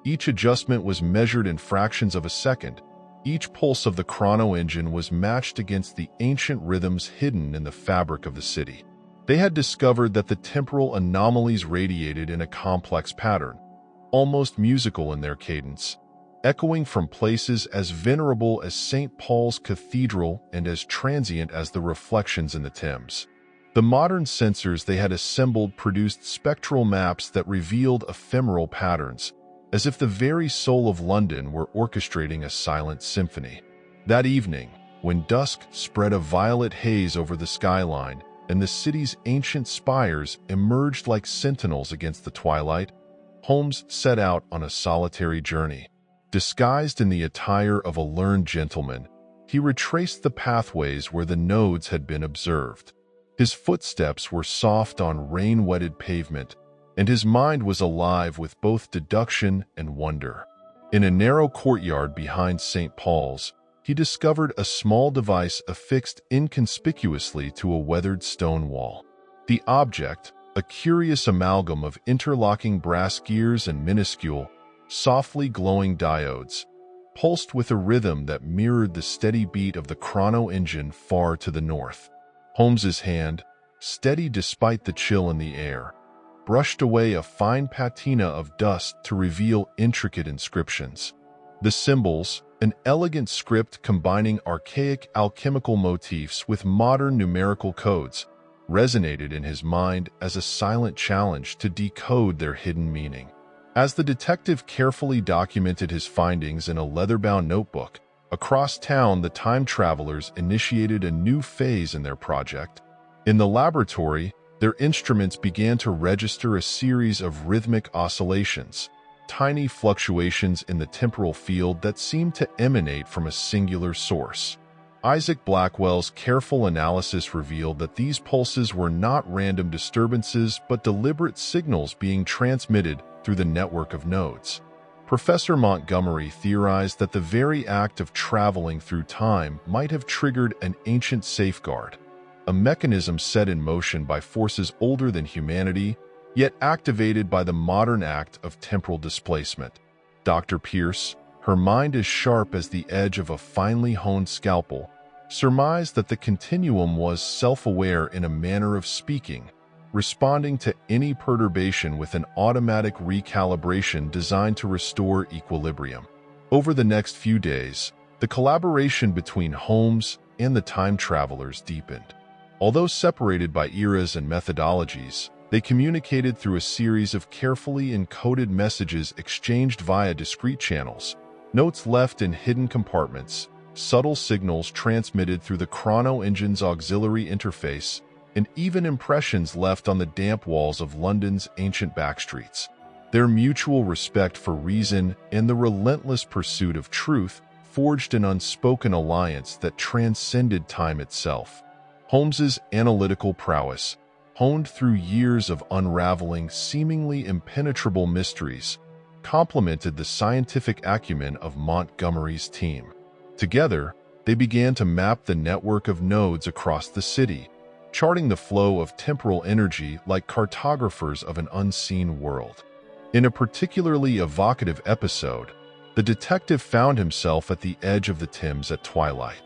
Each adjustment was measured in fractions of a second. Each pulse of the chrono engine was matched against the ancient rhythms hidden in the fabric of the city. They had discovered that the temporal anomalies radiated in a complex pattern, almost musical in their cadence, echoing from places as venerable as St. Paul's Cathedral and as transient as the reflections in the Thames. The modern sensors they had assembled produced spectral maps that revealed ephemeral patterns, as if the very soul of London were orchestrating a silent symphony. That evening, when dusk spread a violet haze over the skyline and the city's ancient spires emerged like sentinels against the twilight, Holmes set out on a solitary journey. Disguised in the attire of a learned gentleman, he retraced the pathways where the nodes had been observed. His footsteps were soft on rain-wetted pavement, and his mind was alive with both deduction and wonder. In a narrow courtyard behind St. Paul's, he discovered a small device affixed inconspicuously to a weathered stone wall. The object, a curious amalgam of interlocking brass gears and minuscule, softly glowing diodes, pulsed with a rhythm that mirrored the steady beat of the chrono engine far to the north. Holmes's hand, steady despite the chill in the air, brushed away a fine patina of dust to reveal intricate inscriptions. The symbols, an elegant script combining archaic alchemical motifs with modern numerical codes, resonated in his mind as a silent challenge to decode their hidden meaning. As the detective carefully documented his findings in a leather-bound notebook, across town the time travelers initiated a new phase in their project. In the laboratory, their instruments began to register a series of rhythmic oscillations, tiny fluctuations in the temporal field that seemed to emanate from a singular source. Isaac Blackwell's careful analysis revealed that these pulses were not random disturbances but deliberate signals being transmitted through the network of nodes. Professor Montgomery theorized that the very act of traveling through time might have triggered an ancient safeguard, a mechanism set in motion by forces older than humanity, yet activated by the modern act of temporal displacement. Dr. Pierce, her mind as sharp as the edge of a finely honed scalpel, surmised that the continuum was self-aware in a manner of speaking, responding to any perturbation with an automatic recalibration designed to restore equilibrium. Over the next few days, the collaboration between Holmes and the time travelers deepened. Although separated by eras and methodologies, they communicated through a series of carefully encoded messages exchanged via discrete channels, notes left in hidden compartments, subtle signals transmitted through the chrono engine's auxiliary interface, and even impressions left on the damp walls of London's ancient backstreets. Their mutual respect for reason and the relentless pursuit of truth forged an unspoken alliance that transcended time itself. Holmes's analytical prowess, honed through years of unraveling seemingly impenetrable mysteries, complemented the scientific acumen of Montgomery's team. Together, they began to map the network of nodes across the city, charting the flow of temporal energy like cartographers of an unseen world. In a particularly evocative episode, the detective found himself at the edge of the Thames at twilight.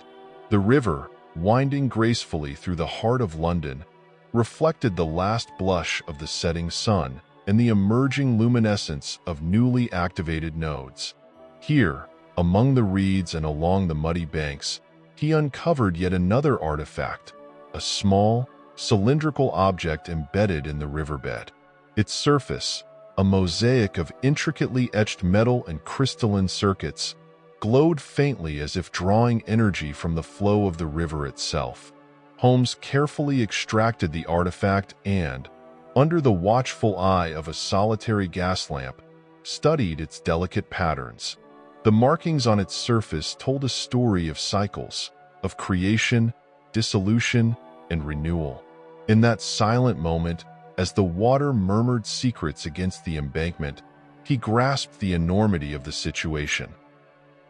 The river, winding gracefully through the heart of London, reflected the last blush of the setting sun and the emerging luminescence of newly activated nodes. Here, among the reeds and along the muddy banks, he uncovered yet another artifact, a small, cylindrical object embedded in the riverbed. Its surface, a mosaic of intricately etched metal and crystalline circuits, glowed faintly as if drawing energy from the flow of the river itself. Holmes carefully extracted the artifact and, under the watchful eye of a solitary gas lamp, studied its delicate patterns. The markings on its surface told a story of cycles, of creation, dissolution, and renewal. In that silent moment, as the water murmured secrets against the embankment, he grasped the enormity of the situation.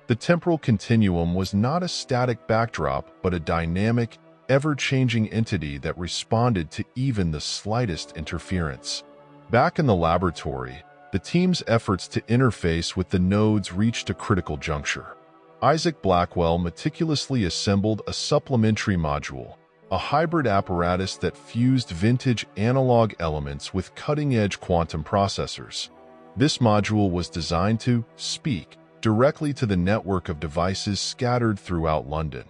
The temporal continuum was not a static backdrop, but a dynamic, ever-changing entity that responded to even the slightest interference. Back in the laboratory, the team's efforts to interface with the nodes reached a critical juncture. Isaac Blackwell meticulously assembled a supplementary module, a hybrid apparatus that fused vintage analog elements with cutting-edge quantum processors. This module was designed to speak directly to the network of devices scattered throughout London.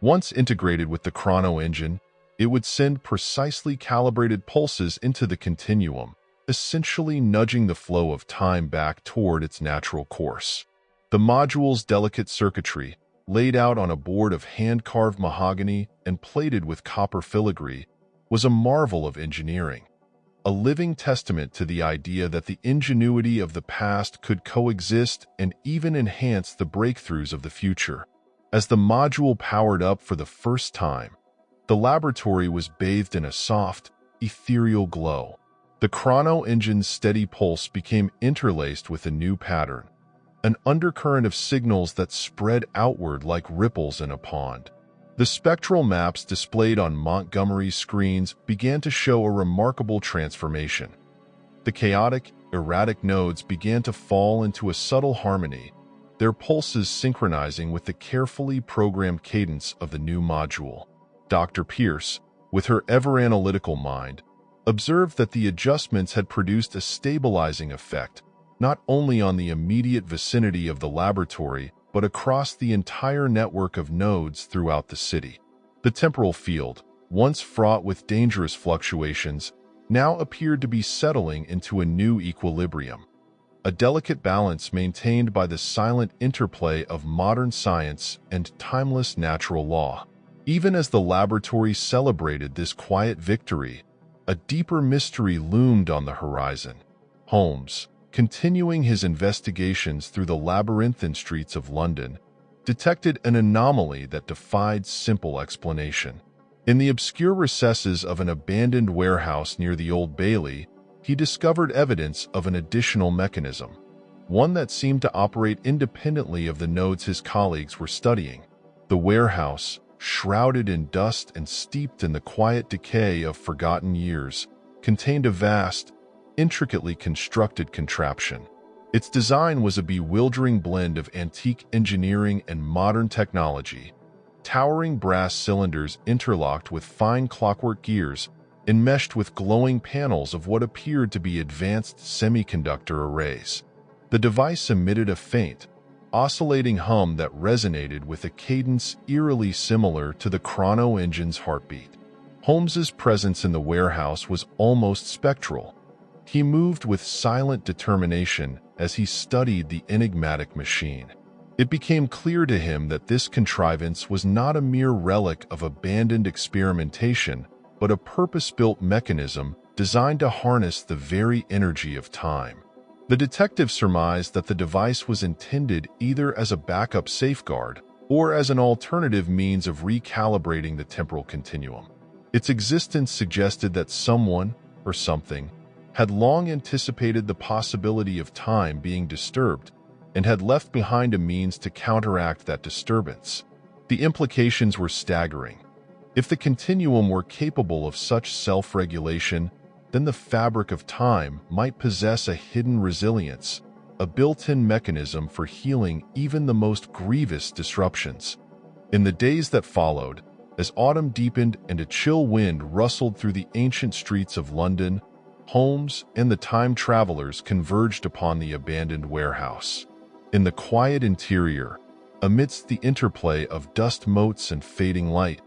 Once integrated with the chrono engine, It would send precisely calibrated pulses into the continuum, essentially nudging the flow of time back toward its natural course. The module's delicate circuitry, laid out on a board of hand-carved mahogany and plated with copper filigree, was a marvel of engineering, a living testament to the idea that the ingenuity of the past could coexist and even enhance the breakthroughs of the future. As the module powered up for the first time, the laboratory was bathed in a soft, ethereal glow. The chrono engine's steady pulse became interlaced with a new pattern, an undercurrent of signals that spread outward like ripples in a pond. The spectral maps displayed on Montgomery's screens began to show a remarkable transformation. The chaotic, erratic nodes began to fall into a subtle harmony, their pulses synchronizing with the carefully programmed cadence of the new module. Dr. Pierce, with her ever-analytical mind, observed that the adjustments had produced a stabilizing effect, not only on the immediate vicinity of the laboratory, but across the entire network of nodes throughout the city. The temporal field, once fraught with dangerous fluctuations, now appeared to be settling into a new equilibrium, a delicate balance maintained by the silent interplay of modern science and timeless natural law. Even as the laboratory celebrated this quiet victory, a deeper mystery loomed on the horizon. Holmes, continuing his investigations through the labyrinthine streets of London, detected an anomaly that defied simple explanation. In the obscure recesses of an abandoned warehouse near the Old Bailey, he discovered evidence of an additional mechanism, one that seemed to operate independently of the nodes his colleagues were studying. The warehouse, shrouded in dust and steeped in the quiet decay of forgotten years, contained a vast, intricately constructed contraption. Its design was a bewildering blend of antique engineering and modern technology. Towering brass cylinders interlocked with fine clockwork gears, enmeshed with glowing panels of what appeared to be advanced semiconductor arrays. The device emitted a faint, oscillating hum that resonated with a cadence eerily similar to the chrono engine's heartbeat. Holmes's presence in the warehouse was almost spectral. He moved with silent determination as he studied the enigmatic machine. It became clear to him that this contrivance was not a mere relic of abandoned experimentation, but a purpose-built mechanism designed to harness the very energy of time. The detective surmised that the device was intended either as a backup safeguard or as an alternative means of recalibrating the temporal continuum. Its existence suggested that someone, or something, had long anticipated the possibility of time being disturbed and had left behind a means to counteract that disturbance. The implications were staggering. If the continuum were capable of such self-regulation, then the fabric of time might possess a hidden resilience, a built-in mechanism for healing even the most grievous disruptions. In the days that followed, as autumn deepened and a chill wind rustled through the ancient streets of London, Holmes and the time travelers converged upon the abandoned warehouse. In the quiet interior, amidst the interplay of dust motes and fading light,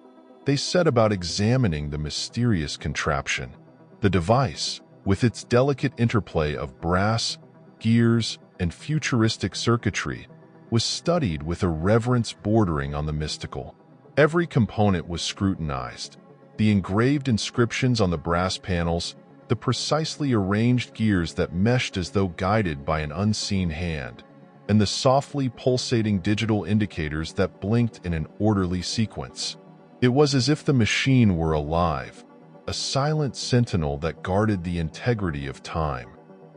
they set about examining the mysterious contraption. The device, with its delicate interplay of brass, gears, and futuristic circuitry, was studied with a reverence bordering on the mystical. Every component was scrutinized. The engraved inscriptions on the brass panels, the precisely arranged gears that meshed as though guided by an unseen hand, and the softly pulsating digital indicators that blinked in an orderly sequence. It was as if the machine were alive, a silent sentinel that guarded the integrity of time.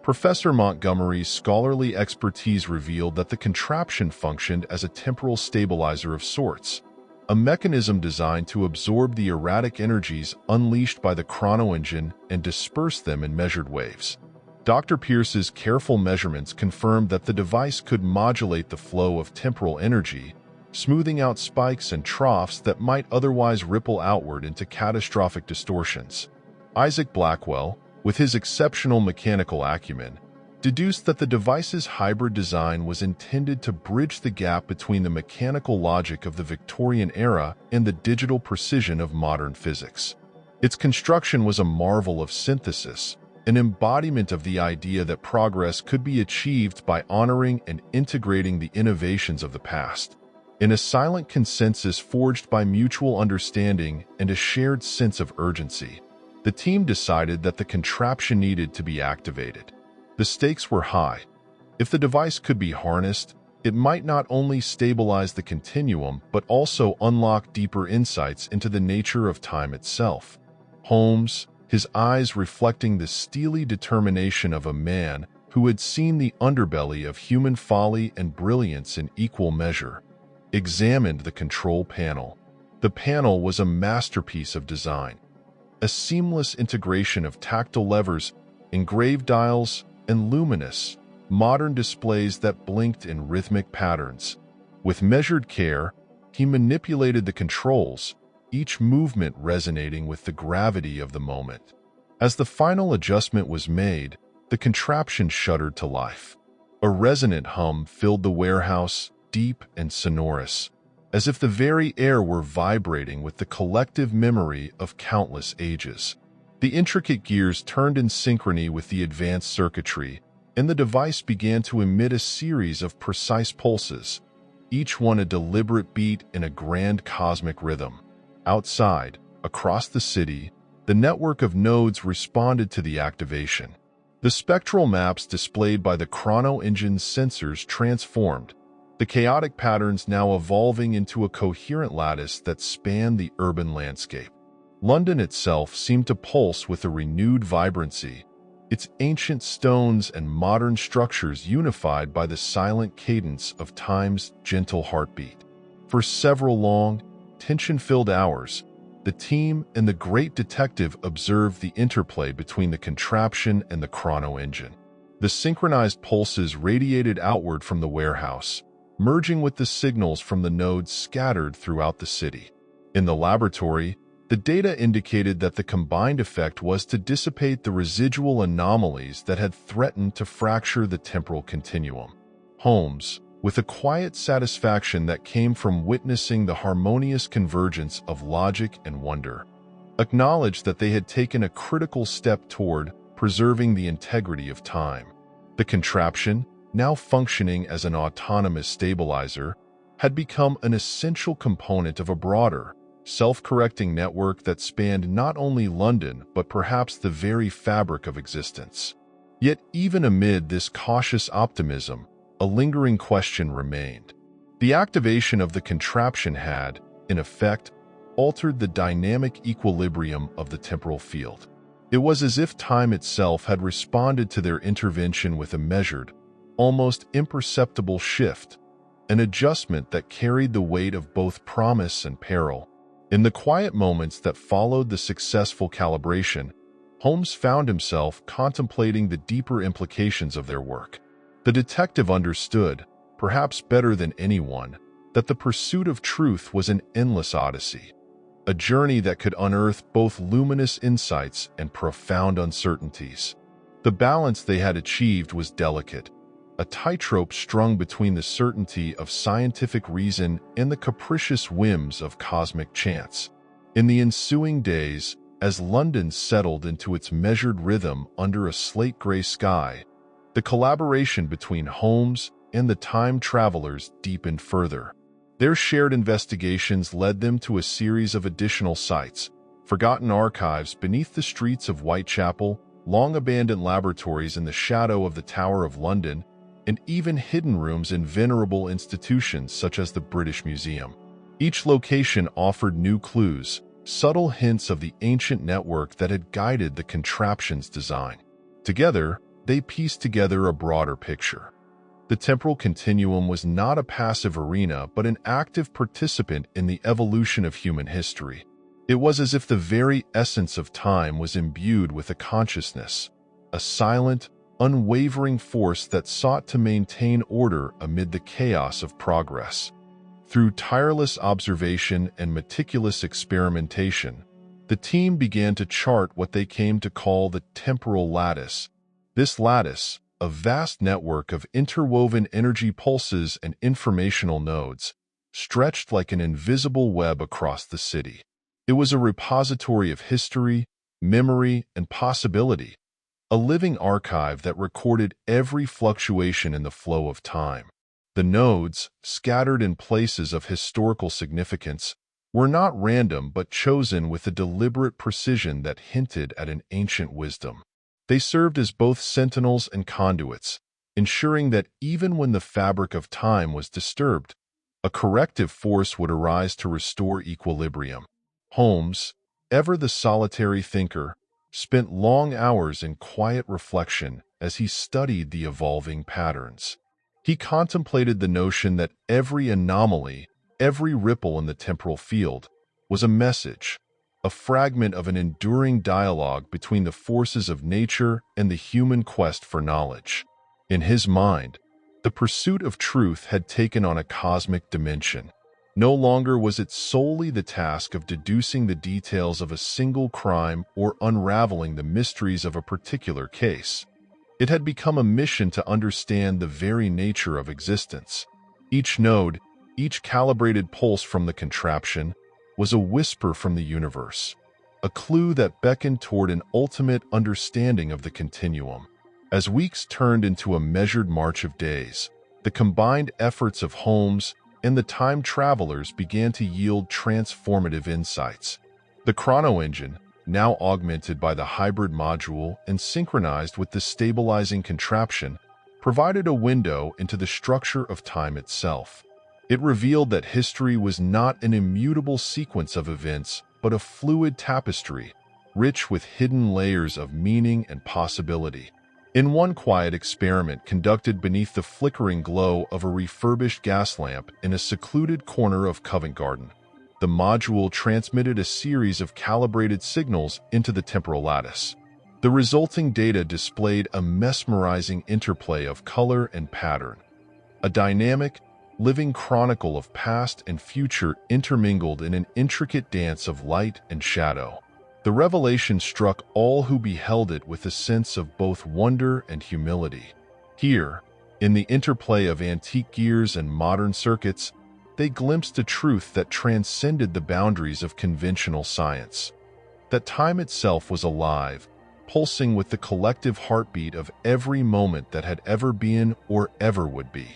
Professor Montgomery's scholarly expertise revealed that the contraption functioned as a temporal stabilizer of sorts, a mechanism designed to absorb the erratic energies unleashed by the chrono engine and disperse them in measured waves. Dr. Pierce's careful measurements confirmed that the device could modulate the flow of temporal energy, smoothing out spikes and troughs that might otherwise ripple outward into catastrophic distortions. Isaac Blackwell, with his exceptional mechanical acumen, deduced that the device's hybrid design was intended to bridge the gap between the mechanical logic of the Victorian era and the digital precision of modern physics. Its construction was a marvel of synthesis, an embodiment of the idea that progress could be achieved by honoring and integrating the innovations of the past. In a silent consensus forged by mutual understanding and a shared sense of urgency, the team decided that the contraption needed to be activated. The stakes were high. If the device could be harnessed, it might not only stabilize the continuum but also unlock deeper insights into the nature of time itself. Holmes, his eyes reflecting the steely determination of a man who had seen the underbelly of human folly and brilliance in equal measure, examined the control panel. The panel was a masterpiece of design. A seamless integration of tactile levers, engraved dials, and luminous, modern displays that blinked in rhythmic patterns. With measured care, he manipulated the controls, each movement resonating with the gravity of the moment. As the final adjustment was made, the contraption shuddered to life. A resonant hum filled the warehouse, deep and sonorous, as if the very air were vibrating with the collective memory of countless ages. The intricate gears turned in synchrony with the advanced circuitry, and the device began to emit a series of precise pulses, each one a deliberate beat in a grand cosmic rhythm. Outside, across the city, the network of nodes responded to the activation. The spectral maps displayed by the chrono engine's sensors transformed, the chaotic patterns now evolving into a coherent lattice that spanned the urban landscape. London itself seemed to pulse with a renewed vibrancy, its ancient stones and modern structures unified by the silent cadence of time's gentle heartbeat. For several long, tension-filled hours, the team and the great detective observed the interplay between the contraption and the chrono engine. The synchronized pulses radiated outward from the warehouse, merging with the signals from the nodes scattered throughout the city. In the laboratory, the data indicated that the combined effect was to dissipate the residual anomalies that had threatened to fracture the temporal continuum. Holmes, with a quiet satisfaction that came from witnessing the harmonious convergence of logic and wonder, acknowledged that they had taken a critical step toward preserving the integrity of time. The contraption, now functioning as an autonomous stabilizer, had become an essential component of a broader, self-correcting network that spanned not only London but perhaps the very fabric of existence. Yet even amid this cautious optimism, a lingering question remained. The activation of the contraption had, in effect, altered the dynamic equilibrium of the temporal field. It was as if time itself had responded to their intervention with a measured, almost imperceptible shift, an adjustment that carried the weight of both promise and peril. In the quiet moments that followed the successful calibration, Holmes found himself contemplating the deeper implications of their work. The detective understood, perhaps better than anyone, that the pursuit of truth was an endless odyssey, a journey that could unearth both luminous insights and profound uncertainties. The balance they had achieved was delicate, a tightrope strung between the certainty of scientific reason and the capricious whims of cosmic chance. In the ensuing days, as London settled into its measured rhythm under a slate-gray sky, the collaboration between Holmes and the time travelers deepened further. Their shared investigations led them to a series of additional sites, forgotten archives beneath the streets of Whitechapel, long-abandoned laboratories in the shadow of the Tower of London, and even hidden rooms in venerable institutions such as the British Museum. Each location offered new clues, subtle hints of the ancient network that had guided the contraption's design. Together, they pieced together a broader picture. The temporal continuum was not a passive arena but an active participant in the evolution of human history. It was as if the very essence of time was imbued with a consciousness, a silent, unwavering force that sought to maintain order amid the chaos of progress. Through tireless observation and meticulous experimentation, the team began to chart what they came to call the temporal lattice. This lattice, a vast network of interwoven energy pulses and informational nodes, stretched like an invisible web across the city. It was a repository of history, memory, and possibility, a living archive that recorded every fluctuation in the flow of time. The nodes, scattered in places of historical significance, were not random but chosen with a deliberate precision that hinted at an ancient wisdom. They served as both sentinels and conduits, ensuring that even when the fabric of time was disturbed, a corrective force would arise to restore equilibrium. Holmes, ever the solitary thinker, spent long hours in quiet reflection as he studied the evolving patterns. He contemplated the notion that every anomaly, every ripple in the temporal field, was a message, a fragment of an enduring dialogue between the forces of nature and the human quest for knowledge. In his mind, the pursuit of truth had taken on a cosmic dimension. No longer was it solely the task of deducing the details of a single crime or unraveling the mysteries of a particular case. It had become a mission to understand the very nature of existence. Each node, each calibrated pulse from the contraption, was a whisper from the universe, a clue that beckoned toward an ultimate understanding of the continuum. As weeks turned into a measured march of days, the combined efforts of Holmes and the time travelers began to yield transformative insights. The chrono engine, now augmented by the hybrid module and synchronized with the stabilizing contraption, provided a window into the structure of time itself. It revealed that history was not an immutable sequence of events, but a fluid tapestry, rich with hidden layers of meaning and possibility. In one quiet experiment conducted beneath the flickering glow of a refurbished gas lamp in a secluded corner of Covent Garden, the module transmitted a series of calibrated signals into the temporal lattice. The resulting data displayed a mesmerizing interplay of color and pattern, a dynamic, living chronicle of past and future intermingled in an intricate dance of light and shadow. The revelation struck all who beheld it with a sense of both wonder and humility. Here, in the interplay of antique gears and modern circuits, they glimpsed a truth that transcended the boundaries of conventional science. That time itself was alive, pulsing with the collective heartbeat of every moment that had ever been or ever would be.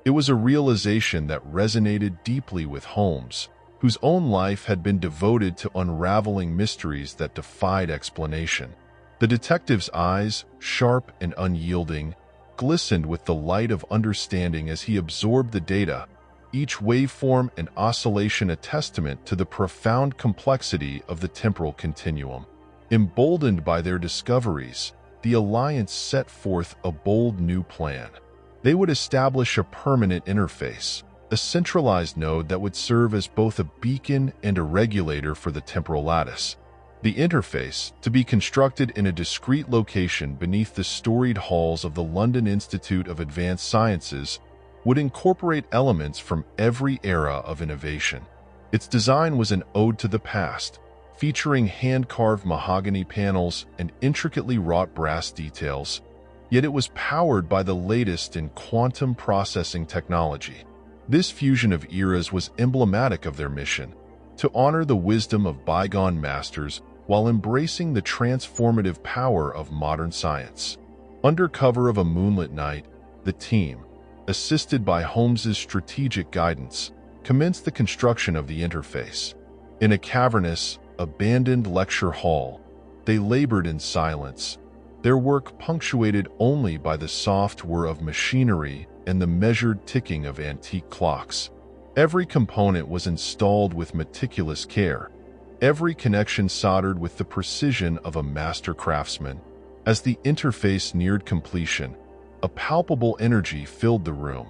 It was a realization that resonated deeply with Holmes, whose own life had been devoted to unraveling mysteries that defied explanation. The detective's eyes, sharp and unyielding, glistened with the light of understanding as he absorbed the data, each waveform and oscillation a testament to the profound complexity of the temporal continuum. Emboldened by their discoveries, the Alliance set forth a bold new plan. They would establish a permanent interface, a centralized node that would serve as both a beacon and a regulator for the temporal lattice. The interface, to be constructed in a discrete location beneath the storied halls of the London Institute of Advanced Sciences, would incorporate elements from every era of innovation. Its design was an ode to the past, featuring hand-carved mahogany panels and intricately wrought brass details, yet it was powered by the latest in quantum processing technology. This fusion of eras was emblematic of their mission, to honor the wisdom of bygone masters while embracing the transformative power of modern science. Under cover of a moonlit night, the team, assisted by Holmes's strategic guidance, commenced the construction of the interface. In a cavernous, abandoned lecture hall, they labored in silence, their work punctuated only by the soft whir of machinery and the measured ticking of antique clocks. Every component was installed with meticulous care, every connection soldered with the precision of a master craftsman. As the interface neared completion, a palpable energy filled the room,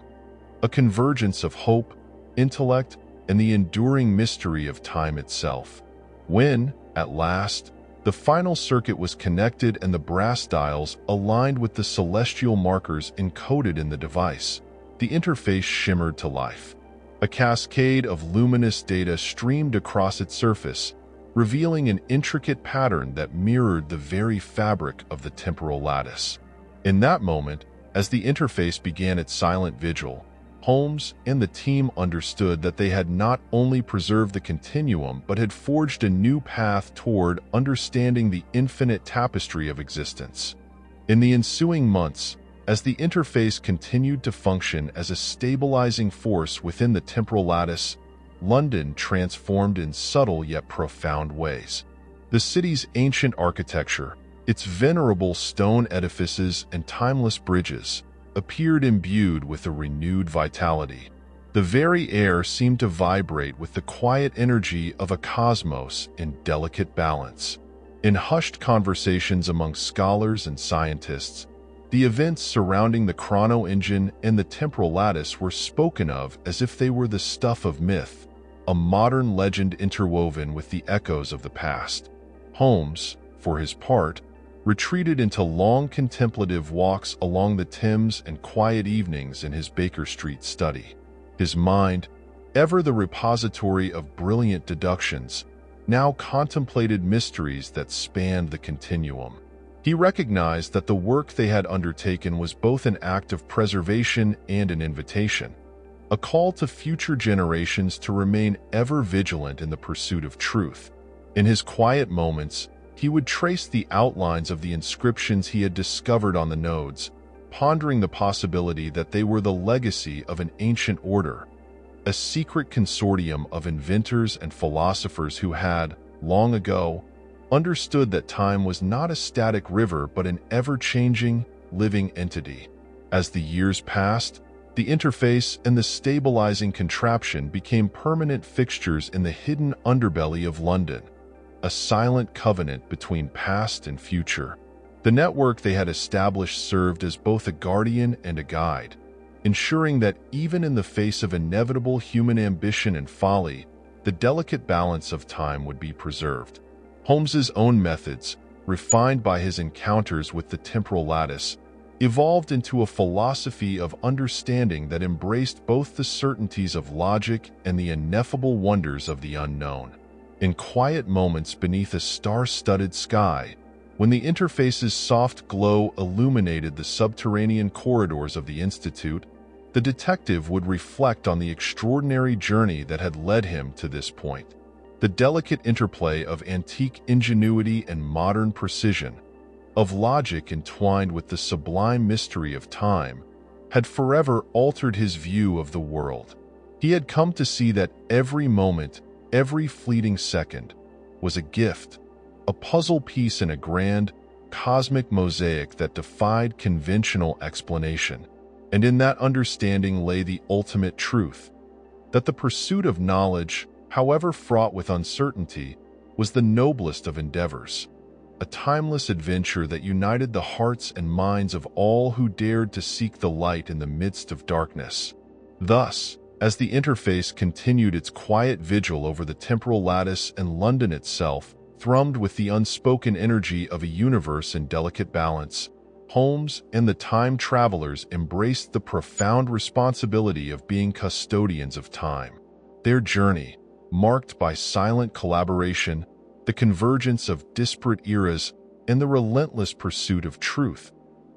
a convergence of hope, intellect, and the enduring mystery of time itself. When, at last, the final circuit was connected and the brass dials aligned with the celestial markers encoded in the device, the interface shimmered to life. A cascade of luminous data streamed across its surface, revealing an intricate pattern that mirrored the very fabric of the temporal lattice. In that moment, as the interface began its silent vigil, Holmes and the team understood that they had not only preserved the continuum but had forged a new path toward understanding the infinite tapestry of existence. In the ensuing months, as the interface continued to function as a stabilizing force within the temporal lattice, London transformed in subtle yet profound ways. The city's ancient architecture, its venerable stone edifices and timeless bridges, appeared imbued with a renewed vitality. The very air seemed to vibrate with the quiet energy of a cosmos in delicate balance. In hushed conversations among scholars and scientists, the events surrounding the chrono engine and the temporal lattice were spoken of as if they were the stuff of myth, a modern legend interwoven with the echoes of the past. Holmes, for his part, retreated into long contemplative walks along the Thames and quiet evenings in his Baker Street study. His mind, ever the repository of brilliant deductions, now contemplated mysteries that spanned the continuum. He recognized that the work they had undertaken was both an act of preservation and an invitation, a call to future generations to remain ever vigilant in the pursuit of truth. In his quiet moments, he would trace the outlines of the inscriptions he had discovered on the nodes, pondering the possibility that they were the legacy of an ancient order, a secret consortium of inventors and philosophers who had, long ago, understood that time was not a static river but an ever-changing, living entity. As the years passed, the interface and the stabilizing contraption became permanent fixtures in the hidden underbelly of London, a silent covenant between past and future. The network they had established served as both a guardian and a guide, ensuring that even in the face of inevitable human ambition and folly, the delicate balance of time would be preserved. Holmes's own methods, refined by his encounters with the temporal lattice, evolved into a philosophy of understanding that embraced both the certainties of logic and the ineffable wonders of the unknown. In quiet moments beneath a star-studded sky, when the interface's soft glow illuminated the subterranean corridors of the Institute, the detective would reflect on the extraordinary journey that had led him to this point. The delicate interplay of antique ingenuity and modern precision, of logic entwined with the sublime mystery of time, had forever altered his view of the world. He had come to see that every moment, every fleeting second, was a gift, a puzzle piece in a grand, cosmic mosaic that defied conventional explanation. And in that understanding lay the ultimate truth, that the pursuit of knowledge, however fraught with uncertainty, was the noblest of endeavors, a timeless adventure that united the hearts and minds of all who dared to seek the light in the midst of darkness. Thus, as the interface continued its quiet vigil over the temporal lattice and London itself thrummed with the unspoken energy of a universe in delicate balance, Holmes and the time travelers embraced the profound responsibility of being custodians of time. Their journey, marked by silent collaboration, the convergence of disparate eras, and the relentless pursuit of truth,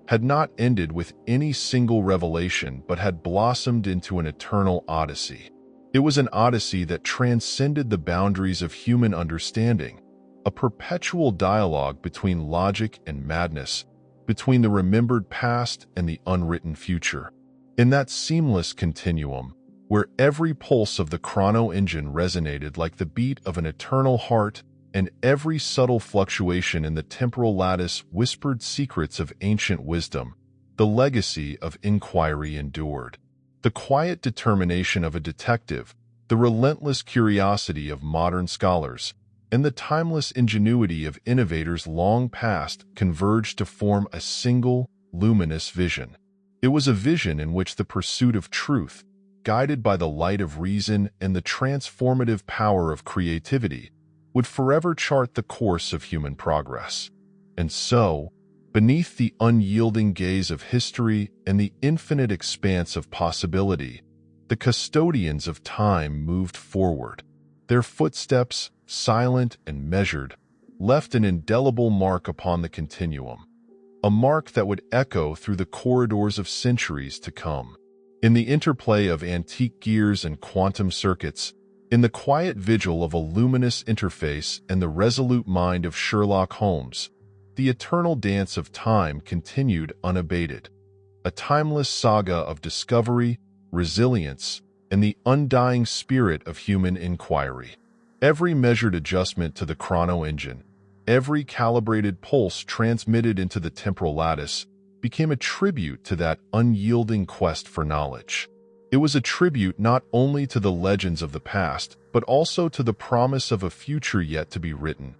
had not ended with any single revelation but had blossomed into an eternal odyssey. It was an odyssey that transcended the boundaries of human understanding, a perpetual dialogue between logic and madness, between the remembered past and the unwritten future. In that seamless continuum, where every pulse of the chrono engine resonated like the beat of an eternal heart, and every subtle fluctuation in the temporal lattice whispered secrets of ancient wisdom, the legacy of inquiry endured. The quiet determination of a detective, the relentless curiosity of modern scholars, and the timeless ingenuity of innovators long past converged to form a single, luminous vision. It was a vision in which the pursuit of truth, guided by the light of reason and the transformative power of creativity, would forever chart the course of human progress. And so, beneath the unyielding gaze of history and the infinite expanse of possibility, the custodians of time moved forward. Their footsteps, silent and measured, left an indelible mark upon the continuum, a mark that would echo through the corridors of centuries to come. In the interplay of antique gears and quantum circuits, in the quiet vigil of a luminous interface and the resolute mind of Sherlock Holmes, the eternal dance of time continued unabated, a timeless saga of discovery, resilience, and the undying spirit of human inquiry. Every measured adjustment to the chrono engine, every calibrated pulse transmitted into the temporal lattice became a tribute to that unyielding quest for knowledge. It was a tribute not only to the legends of the past, but also to the promise of a future yet to be written.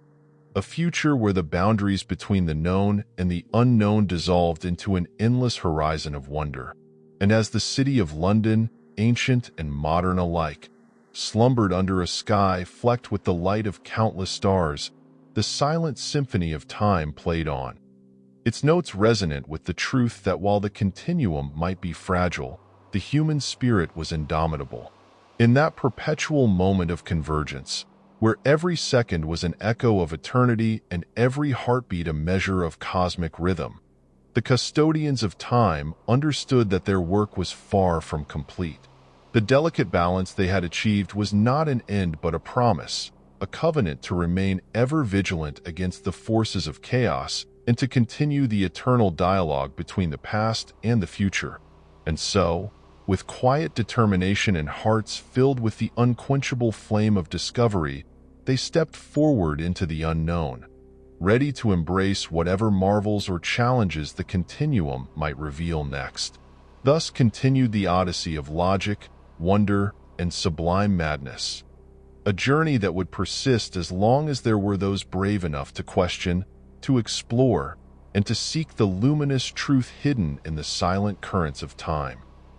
A future where the boundaries between the known and the unknown dissolved into an endless horizon of wonder. And as the city of London, ancient and modern alike, slumbered under a sky flecked with the light of countless stars, the silent symphony of time played on. Its notes resonant with the truth that while the continuum might be fragile, the human spirit was indomitable. In that perpetual moment of convergence, where every second was an echo of eternity and every heartbeat a measure of cosmic rhythm, the custodians of time understood that their work was far from complete. The delicate balance they had achieved was not an end but a promise, a covenant to remain ever vigilant against the forces of chaos and to continue the eternal dialogue between the past and the future. And so, with quiet determination and hearts filled with the unquenchable flame of discovery, they stepped forward into the unknown, ready to embrace whatever marvels or challenges the continuum might reveal next. Thus continued the odyssey of logic, wonder, and sublime madness, a journey that would persist as long as there were those brave enough to question, to explore, and to seek the luminous truth hidden in the silent currents of time.